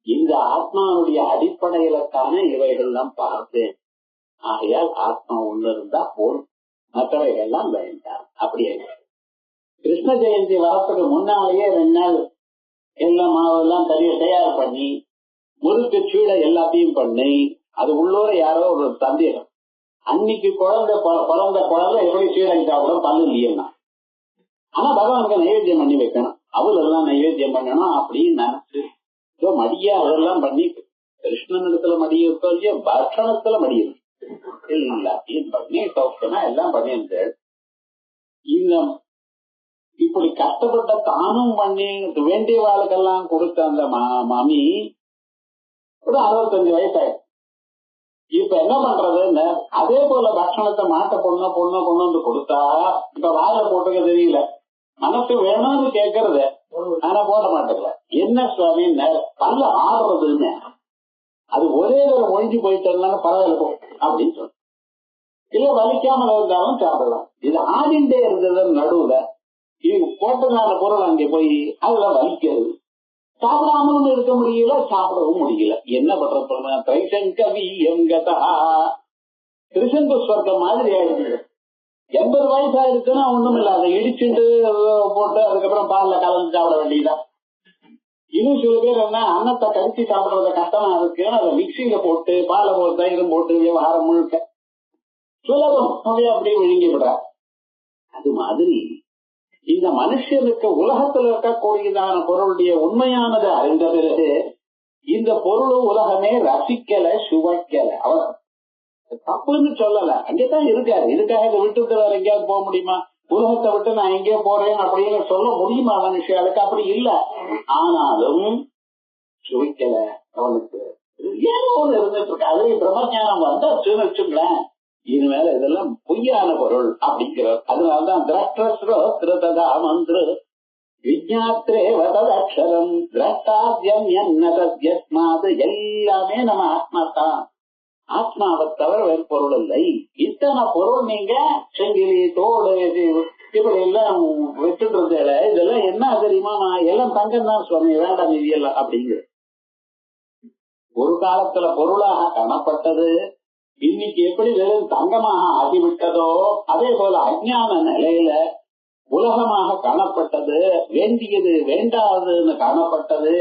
இந்த ஆத்மாவுடைய அடிப்படையில தானே இவைகள்லாம் பார்த்தேன். ஆகையால் ஆத்மா ஒண்ணு இருந்தா போல், மற்றவைகள்லாம் வேண்டாம். அப்படியே கிருஷ்ண ஜெயந்தி வரத்துக்கு முன்னாலேயே 2 நாள் எல்லாம் மாவெல்லாம் தயார் பண்ணி முறுக்கு சீடை எல்லாத்தையும் பண்ணி, அது உள்ளோர யாரோ ஒரு சந்தேகம், அன்னைக்கு பிறந்த குழந்தை எப்படி சீடை சாப்பிட பல்லு இல்லையா? ஆனா பகவானுக்கு நைவேத்தியம் பண்ணி வைக்கணும், அவள் எல்லாம் நைவேத்தியம் பண்ணணும் அப்படின்னு நினைச்சு மடியா அதெல்லாம் பண்ணி கிருஷ்ணன் இடத்துல மடிய இருக்கோ இல்லையோ பக்ஷணத்துல மடியும் எல்லாத்தையும் பண்ணி டோக்கனா எல்லாம் பண்ணியிருந்தேன். இந்த இப்படி கஷ்டப்பட்ட தானும் பண்ணி வேண்டிய வாழ்க்கெல்லாம் கொடுத்த அந்த மாமி ஒரு 65 வயசாயிடும். இப்ப என்ன பண்றதுன்னு அதே போல பக்ஷணத்தை மாட்ட பொண்ணு கொண்டு வந்து கொடுத்தா இப்ப வாயில போட்டுக்க தெரியல, மனசு வேணும்னு கேட்கறது ஆனா போட மாட்டேங்கல. என்ன சுவாமின்னு பல்ல ஆடுறதுன்னு அது ஒரே தடவை ஒழிஞ்சு போயிட்டதுனால பரவாயில்ல போ அப்படின்னு சொல்லு. இல்ல வலிக்காம இருந்தாலும் சாப்பிடலாம். இது ஆடிண்டே இருந்தது நடுவுல இது போட்டதான பொருள் அங்கே போய் அதுல வலிக்கிறது, சாப்பிடாமலும் இருக்க முடியல சாப்பிடவும் முடியல. என்ன பண்றது? திருசங்க ஸ்வர்க்கம் மாதிரி ஆயிடுச்சு. 80 வயசு ஆயிடுச்சுன்னா ஒண்ணும் இல்ல, அதை இடிச்சுட்டு போட்டு அதுக்கப்புறம் பால்ல கலந்து சாப்பிட வேண்டியதுதான். இன்னும் சில பேர் என்ன அன்னத்தை கடிச்சு சாப்பிடுறது கஷ்டமா இருக்கு, அதை மிக்சியில போட்டு பாலை போட்டு தயிரும் போட்டு விவகாரம் முழுக்க சுலபம் அப்படியே விழுங்கி விடுற. அது மாதிரி இந்த மனுஷனுக்கு உலகத்துல இருக்கக்கூடியதான பொருளுடைய உண்மையானது அறிந்த பிறகு இந்த பொருளும் உலகமே ரசிக்கல சுவைக்கல. அவர் தப்புன்னு சொல்லல, அங்கேதான் இருக்காரு. இதுக்காக இதை விட்டுட்டு வேற எங்கேயாவது போக முடியுமா? உலகத்தை விட்டு நான் எங்கேயோ போறேன் அப்படின்னு சொல்ல முடியுமா மனுஷனுக்கு? அப்படி இல்ல. ஆனாலும் சுவைக்கல அவனுக்கு ஏதோ ஒண்ணு இருந்துட்டு இருக்கு. அது பிரம்மஞானம் வந்தாச்சுன்னு வச்சுங்களேன், இனிமேல இதெல்லாம் பொய்யான பொருள் அப்படிங்கிறார். அதனால்தான் திரஷ்டஸ்ரோத்ருததா மந்திர விஜாத்ரே வததக்ஷரம் திரஷ்டாத்யம் யஸ்மாத் எல்லாமே நம்ம ஆத்மா தான். ஆத்மாவை தவிர வேறு பொருள் இல்லை. இத்தனை பொருள் நீங்க செங்கிலி தோடு இப்படி எல்லாம் வச்சுட்டு இதெல்லாம் என்ன தெரியுமா, எல்லாம் தங்கம் தான் சுவாமி, வேண்டாம் இது எல்லாம் அப்படிங்கிற ஒரு காலத்துல பொருளாக காணப்பட்டது இன்னைக்கு எப்படி வெறும் தங்கமாக ஆகிவிட்டதோ அதே போல அஞ்ஞான நிலையில உலகமாக காணப்பட்டது, வேண்டியது வேண்டாததுன்னு காணப்பட்டது,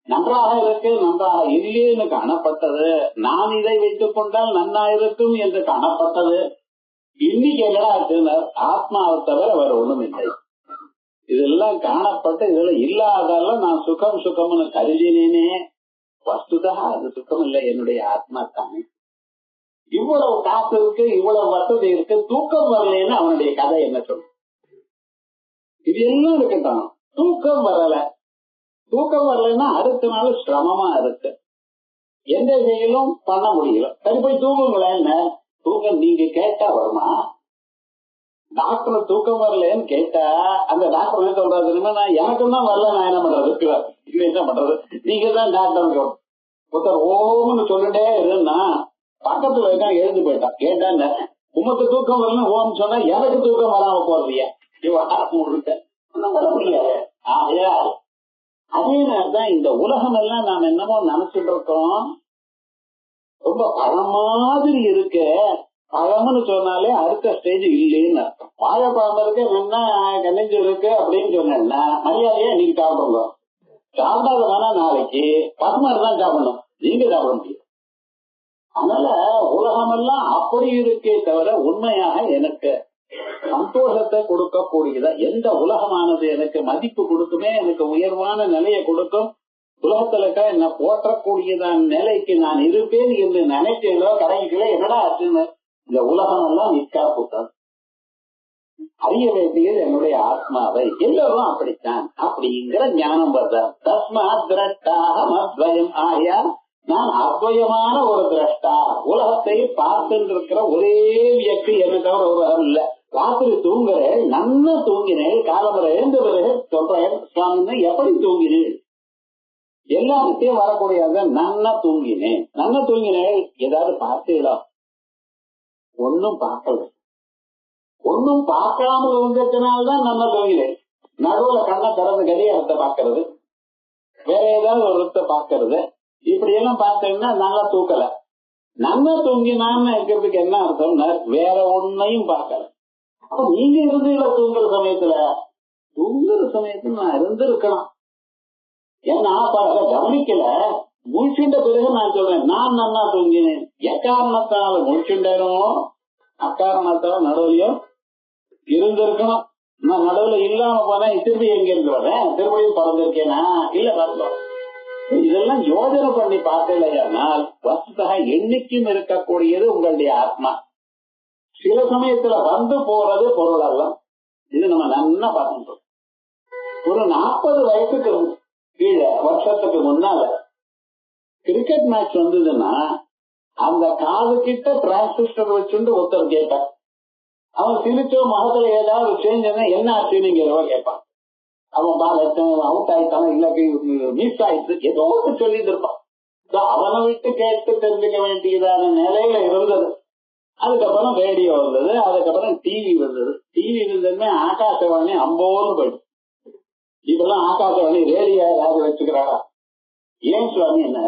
நன்றாக இருக்கு நன்றாக இல்லைன்னு காணப்பட்டது, நான் இதை வைத்துக் கொண்டால் நன்னா இருக்கும் என்று காணப்பட்டது. இன்னைக்கு என்னடா ஆத்மாவை தவிர வேற ஒண்ணும் இல்லை. இதெல்லாம் காணப்பட்டு இதுல இல்லாதெல்லாம் நான் சுகம் சுகம்னு கருதினேனே, வஸ்துதா அது சுகம் இல்லை, என்னுடைய ஆத்மா தானே. இவ்வளவு காசு இருக்கு, இவ்வளவு வசதி இருக்கு, தூக்கம் வரலன்னு அவனுடைய கதை என்ன சொல்லும்? இது எல்லாம் இருக்கட்டும், தூக்கம் வரல. தூக்கம் வரலன்னா அடுத்த நாள் சிரமமா இருக்கு, எந்த செயலும் பண்ண முடியல. சரி போய் தூங்குங்களேன். தூக்கம் நீங்க கேட்டா வருமா? டாக்டர் தூக்கம் வரலன்னு கேட்டா அந்த டாக்டர் என்ன சொல்றாரு, நான் எனக்கும் தான் வரல, நான் என்ன பண்றது, என்ன பண்றது, நீங்க தான் டாக்டர். ஒருத்தர் ஓம்னு சொல்லிட்டே இருந்தா பக்கத்துல இருக்கா எழுந்து போயிட்டான். கேட்டான்னு உமக்கு தூக்கம் வரலன்னு ஓம் சொன்னா எனக்கு தூக்கம் வராம போறதியா வர முடியாது. அதே நேரம்தான் இந்த உலகம் எல்லாம் நாம் என்னமோ நினைச்சிட்டு இருக்கோம், ரொம்ப பழம் மாதிரி இருக்கு. பழம்னு சொன்னாலே அடுத்த ஸ்டேஜ் இல்லைன்னு அர்த்தம். வாழைப்பழம் இருக்கு, என்ன கணிஞ்சு இருக்கு அப்படின்னு சொன்னா மரியாதையா நீங்க சாப்பிடுங்க. சாப்பிடாதவனா நாளைக்கு பசுமாரி தான் சாப்பிடணும், நீங்க சாப்பிட முடியும். அதனால உலகம் எல்லாம் அப்படி இருக்கே தவிர உண்மையாக எனக்கு சந்தோஷத்தை கொடுக்கக்கூடியதா எந்த உலகமானது எனக்கு மதிப்பு கொடுக்குமே, எனக்கு உயர்வான நிலையை கொடுக்கும், உலகத்துல என்ன போற்றக்கூடியதான் நிலைக்கு நான் இருப்பேன் என்று நினைச்சீங்களோ கடைசியில என்னடா ஆச்சுன்னு இந்த உலகம் எல்லாம் நிற்கா கூட்டம். அறிய வேண்டியது என்னுடைய ஆத்மாவை. எல்லாரும் அப்படித்தான் அப்படிங்கிற ஞானம் வருதா. தஸ்மாத் திரஷ்டாக மத்வயம் ஆயா, நான் அத்வயமான ஒரு திரஷ்டா. உலகத்தை பார்த்துட்டு இருக்கிற ஒரே வியக்தி என்ன தவிர உலகம் இல்ல. ராத்திரி தூங்குறேன், நன்னா தூங்கினேன், காலம்பரை எழுந்த பிறகு சொல்றேன் சுவாமி எப்படி தூங்கினேன், எல்லாத்தையும் வரக்கூடியது நன்னா தூங்கினேன். நன்னா தூங்கினேன் ஏதாவது பார்த்தீங்களா? ஒன்னும் பார்க்கல. ஒன்னும் பார்க்காமல் இருந்ததுனால்தான் நல்லா தூங்கினேன். நடுவுல கண்ணை திறந்து கடிகாரத்தை பாக்குறது, வேற ஏதாவது ஒரு இடத்தை பாக்குறது, இப்படி எல்லாம் பார்த்தீங்கன்னா நல்லா தூக்கல. நல்லா தூங்கினான்னு இருக்கிறதுக்கு என்ன அர்த்தம்னா வேற ஒன்னையும் பார்க்கல. அப்ப நீங்க இருந்தீங்களா தூங்குற சமயத்துல நான் இருந்திருக்கலாம். ஏன்னா கவனிக்கல, முழிச்சுண்ட பிறகு நான் சொல்றேன் நான் நன்னா தூங்கினேன். எக்காரணத்தால முழிச்சுண்டேனோ அக்காரணத்தால நடுவுலயும் இருந்திருக்கணும். நான் நடுவுல இல்லாம போனேன், திரும்பி எங்க இருந்து வரேன், திரும்பியும் பறந்திருக்கேனா? இல்ல வரல. இதெல்லாம் யோஜனை பண்ணி பார்க்கலையானால் வஸ்துதாக என்னைக்கும் இருக்கக்கூடியது உங்களுடைய ஆத்மா. சில சமயத்துல வந்து போறது பொருள் எல்லாம். இது நம்ம நல்லா பார்க்கணும். ஒரு 40 வயசுக்கு கீழே வருஷத்துக்கு முன்னால கிரிக்கெட் மேட்ச் வந்ததுன்னா அந்த காது கிட்ட டிரான்சிஸ்டர் வச்சுட்டு ஒருத்தர் கேட்பான். அவன் சிரிச்சோ முகத்துல ஏதாவது சேஞ்ச் என்ன ஆச்சுன்னு கேட்பான். அவன் பால் அவுட் ஆயிட்டான், இல்ல மிஸ் ஆயிடுச்சு, ஏதோ சொல்லிட்டு இருப்பான். அவனை விட்டு கேட்டு தெரிஞ்சுக்க வேண்டியதான நிலையில இருந்தது. அதுக்கப்புறம் ரேடியோ வந்தது, அதுக்கப்புறம் டிவி வந்தது. டிவி இருந்ததுமே ஆகாசவாணி அம்போன்னு போயிடும். இப்பெல்லாம் ஆகாசவாணி ரேடியோ யாரு வச்சுக்கிறாரா? ஏன் சுவாமி, என்ன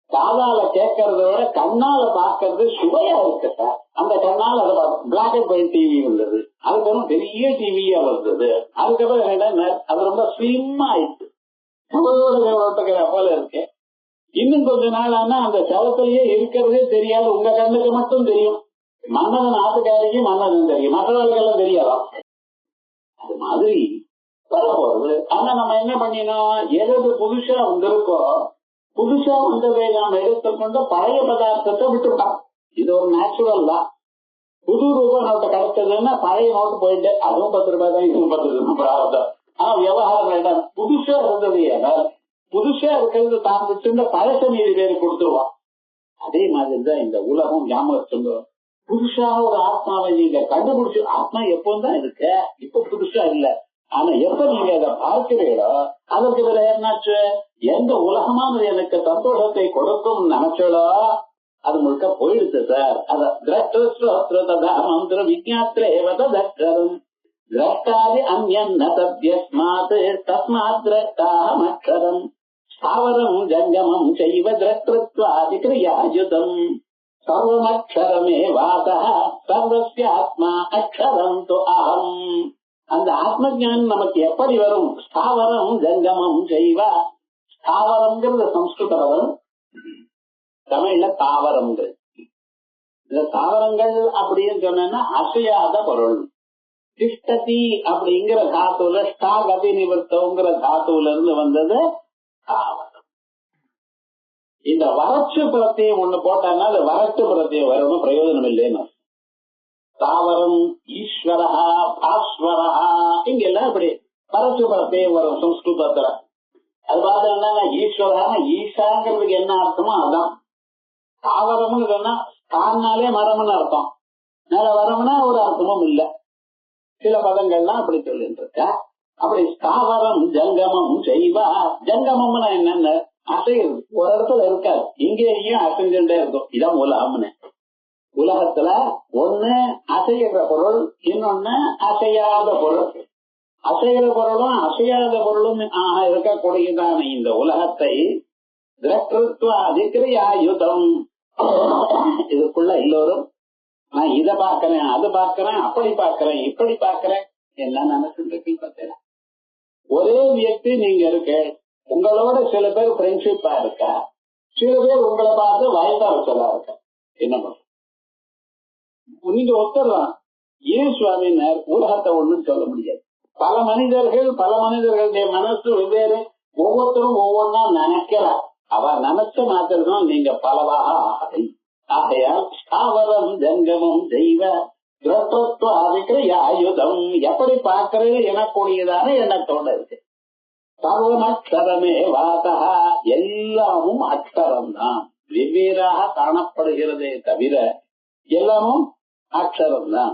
காதால கேட்கறத விட கண்ணால பாக்குறது சுவையா இருக்கு சார். அந்த கண்ணால் அதை பிளாக் அண்ட் ஒயிட் டிவி வந்தது, அதுக்கப்புறம் பெரிய டிவியா வந்தது, அதுக்கப்புறம் அது ரொம்ப ஸ்லிம் ஆயிடுச்சு, போல இருக்கு. இன்னும் கொஞ்ச நாள் ஆனா அந்த சவத்திலேயே இருக்கிறதே தெரியாது, உங்க கண்ணுக்கு மட்டும் தெரியும். மன்னதன் ஆத்துக்காரிக்கு மன்னதன் தெரியும், மற்றவர்களுக்கெல்லாம் தெரியாதான். அது மாதிரி வரப்போறது. ஆனா நம்ம என்ன பண்ணினோம், எது புதுசா வந்திருக்கோ புதுசா வந்ததை நாம் எடுத்துக்கொண்டு பழைய பதார்த்தத்தை விட்டுட்டோம். இது ஒரு நேச்சுரல் தான். புது ரூபாய் நோட்டு கிடைச்சதுன்னா பழைய நோட்டு போயிட்டு அதுவும் 10 ரூபாய் தான், இதுவும் 10 ரூபாய். ஆனா விவகாரம் வேண்டாம், புதுசா இருந்தது. ஏன்னா புதுசா இருக்கிறது தான் வச்சிருந்த பழச மீதி பேரு கொடுத்துருவான். அதே மாதிரிதான் இந்த உலகம். ஞாபகம் சொல்லுவோம், புதுசாக ஒரு ஆத்மாவை நீங்க கண்டுபிடிச்சு, ஆத்மா எப்பவும் தான் இருக்கு, இப்ப புதுசா இல்ல. ஆனா எப்ப நீங்க அதை பார்க்கிறீங்களோ அதற்கு பிறகு என்னாச்சு, எந்த உலகமானது எனக்கு சந்தோஷத்தை கொடுக்கும் நினைச்சோ அது முழுக்க போயிடுச்சு சார். அத திரஷ்டா மந்திர விஜாத்திரேவதம் திரஷ்டாதி அந்யன்ன தத்யஸ்மாத் தஸ்மாத் திரஷ்டாஹமக்ஷரம் ஸ்தாவரம் ஜங்கமம் செய்வ திரஷ்டத்வாதி கிரியாயுதம் சர்வமக்ஷரமே வாதः சர்வஸ்ய ஆத்மா அக்ஷரம் து அஹம். அந்த ஆத்ம ஞானம் நமக்கு எப்படி வரும்? ஸ்தாவரம் ஜங்கமம் செய்வ. ஸ்தாவரம்ங்கிறது சம்ஸ்கிருத பதம், தமிழ்ல தாவரங்கள். இந்த தாவரங்கள் அப்படின்னு சொன்னா அசையாத பொருள். திஷ்டதி அப்படிங்கிற தாத்துல ஸ்தாகதி நிவர்த்தங்கிற தாத்துல இருந்து வந்தது தாவரம். இந்த வறட்சி பிரத்தியம் ஒண்ணு போட்டாங்கன்னா அது வறட்சி பிரத்தியம் வரணும், பிரயோஜனம் இல்லைன்னு. தாவரம் ஈஸ்வரஹா பாஸ்வரஹா இங்கெல்லாம் இப்படி வறட்சி பிரத்தியம் வரும் சம்ஸ்கிருதத்துல. அது பார்த்தோம்னா ஈஸ்வரஹா ஈசாங்கிறதுக்கு என்ன அர்த்தமோ அதான். தாவரம்னு சொன்னா தானாலே மரம்னு அர்த்தம், மேல வரம்னா ஒரு அர்த்தமும் இல்ல. சில பதங்கள்லாம் அப்படி சொல்லிட்டு இருக்க. அப்படி ஸ்தாவரம் ஜங்கமம் செய்வா. ஜங்கமம்னா என்னன்னு அசைகிறது, ஒரு இடத்துல இருக்காது, இங்கேயும் அசைஞ்சுட்டே இருக்கும். இதான் உலகம்னு. உலகத்துல ஒண்ணு அசைகிற பொருள், இன்னொன்னு அசையாத பொருள். அசைகிற பொருளும் அசையாத பொருளும் இருக்கக்கூடியதான இந்த உலகத்தை திரஷ்டத்வாதிக்ரியாயுதம். இதுக்குள்ள எல்லோரும் நான் இதை பாக்கிறேன், அது பாக்கிறேன், அப்படி பாக்கிறேன், இப்படி பாக்கிறேன் என்ன நினைச்சுட்டு பார்த்தேன். ஒரே வியக்தி நீங்க இருக்க, உங்களோட சில பேர் ஃப்ரெண்ட்ஷிப்பா இருக்கா, சில பேர் உங்களை பார்த்து வயசாச்சலா இருக்க. என்ன பண்ண நீங்க ஒத்துறலாம். ஏன் சுவாமினர் உலகத்தை ஒண்ணுன்னு சொல்ல முடியாது. பல மனிதர்களுடைய மனசு வெவ்வேறு, ஒவ்வொருத்தரும் ஒவ்வொன்னா நினைக்கிறார். அவ நினைச்ச மாத்திரம் நீங்க பலவாக ஆகலை. ஆகையால் ஸ்தாவரம் ஜங்கமம் தெய்வ திரஷ்டத்வாதிக்ரியாயுதம். எப்படி பார்க்கிறது எனக்கூடியதான எண்ணத்தோட இருக்கு. சர்வமக்ஷரமே வாதா. எல்லாமும் அக்ஷரம் தான், வெவ்வேறாக காணப்படுகிறதே தவிர எல்லாமும் அக்ஷரம் தான்.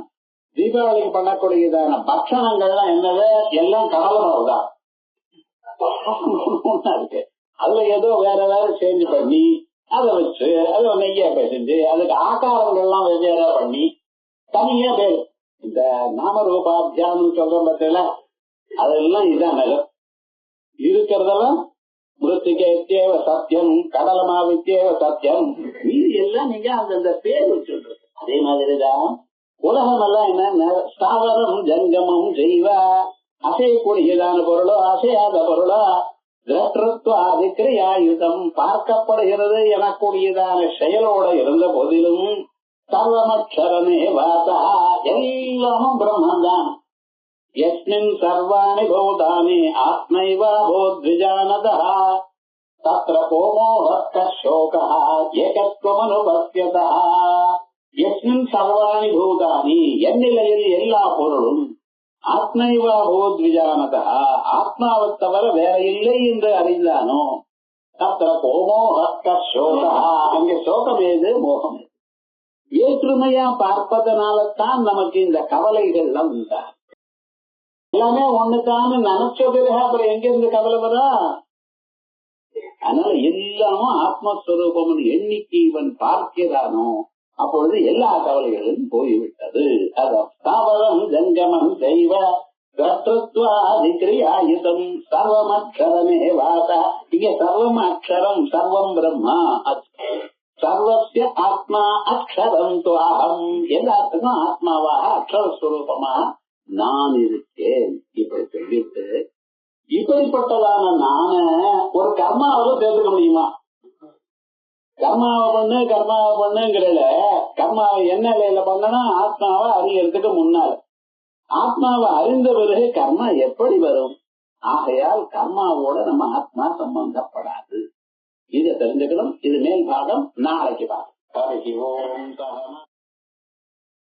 தீபாவளிக்கு பண்ணக்கூடியதான பட்சணங்கள்லாம் என்னது? எல்லாம் கடலமாவு தான் இருக்கு. அதுல ஏதோ வேற சேஞ்ச் பண்ணி அதை வச்சு அதை நெய்யா பேசிஞ்சு அதுக்கு ஆகாரங்கள்லாம் வெவ்வேறா பண்ணி தனியா பேரு. இந்த நாமரூபாத்தியானம் சொல்றோம் பார்த்தீங்களா, அதெல்லாம் இதான் நகர். இருக்கிறதெல்லாம் மிருத்திகேத்தியேவ சத்தியம், கடலமாவித்தியேவ சத்தியம், இது எல்லாம் நீங்க அந்தந்த பேர் வச்சுட்டு. அதே மாதிரிதான் உலகம் எல்லாம் என்ன? ஸ்தாவரம் ஜங்கமம் செய்வ. அசையக்கூடியதான பொருளோ அசையாத பொருளோ திரஷ்டத்வாதிக்ரியாயுதம் பார்க்கப்படுகிறது எனக்கூடியதான செயலோட இருந்த போதிலும் சர்வமக்ஷரமே வாதா. எல்லாமும் பிரம்மந்தான். யஸ்மின் சர்வாணி பூதானி ஆத்மைவா போத்விஜானதா தத்ர கோமோஹ சோகா ஏகத்வமனுபஸ்யதா. யஸ்மின் சர்வாணி பூதானி எந்நிலையில் எல்லா பொருளும் ஆத்மைவா போத்விஜானதா ஆத்மாவை தவிர வேற இல்லை என்று அறிந்தானோ தத்ர கோமோஹ சோகா அங்கே சோகம் ஏது, மோகம் ஏது. வேற்றுமையா பார்ப்பதனால்தான் நமக்கு இந்த கவலைகள்லாம் உண்டா. எல்லாமே ஒண்ணுதான்னு நினைச்ச பிறகு அப்புறம் எங்க இருந்து கவலை வரா? அதனால எல்லாமும் ஆத்மஸ்வரூபம் எண்ணிக்கை இவன் பார்க்கிறானோ அப்பொழுது எல்லா கவலைகளும் போய்விட்டது. அதாவரம் ஜங்கமம் தெய்வ திரஷ்டத்வாதிக்ரியாயுதம் சர்வமக்ஷரமே வாதா. இங்க சர்வம் அக்ஷரம், சர்வம் பிரம்மா, சர்வஸ்ய ஆத்மா அக்ஷரம் துவாகம். எல்லாத்துக்கும் ஆத்மாவாக அக்ஷரஸ்வரூபமாக நான் இருக்கேன். இப்படி சொல்லிட்டு இப்படிப்பட்டதான நான ஒரு கர்மாவை சேர்த்துக்க முடியுமா? கர்மாவை பண்ணுங்கிறத கர்மாவை என்ன நிலையில பண்ணணும்? ஆத்மாவை அறியறதுக்கு முன்னால. ஆத்மாவை அறிந்த பிறகு கர்மா எப்படி வரும்? ஆகையால் கர்மாவோட நம்ம ஆத்மா சம்பந்தப்படாது. இதை தெரிஞ்சுக்கணும். இது மேல் பாகம் நாளைக்கு பாகம்.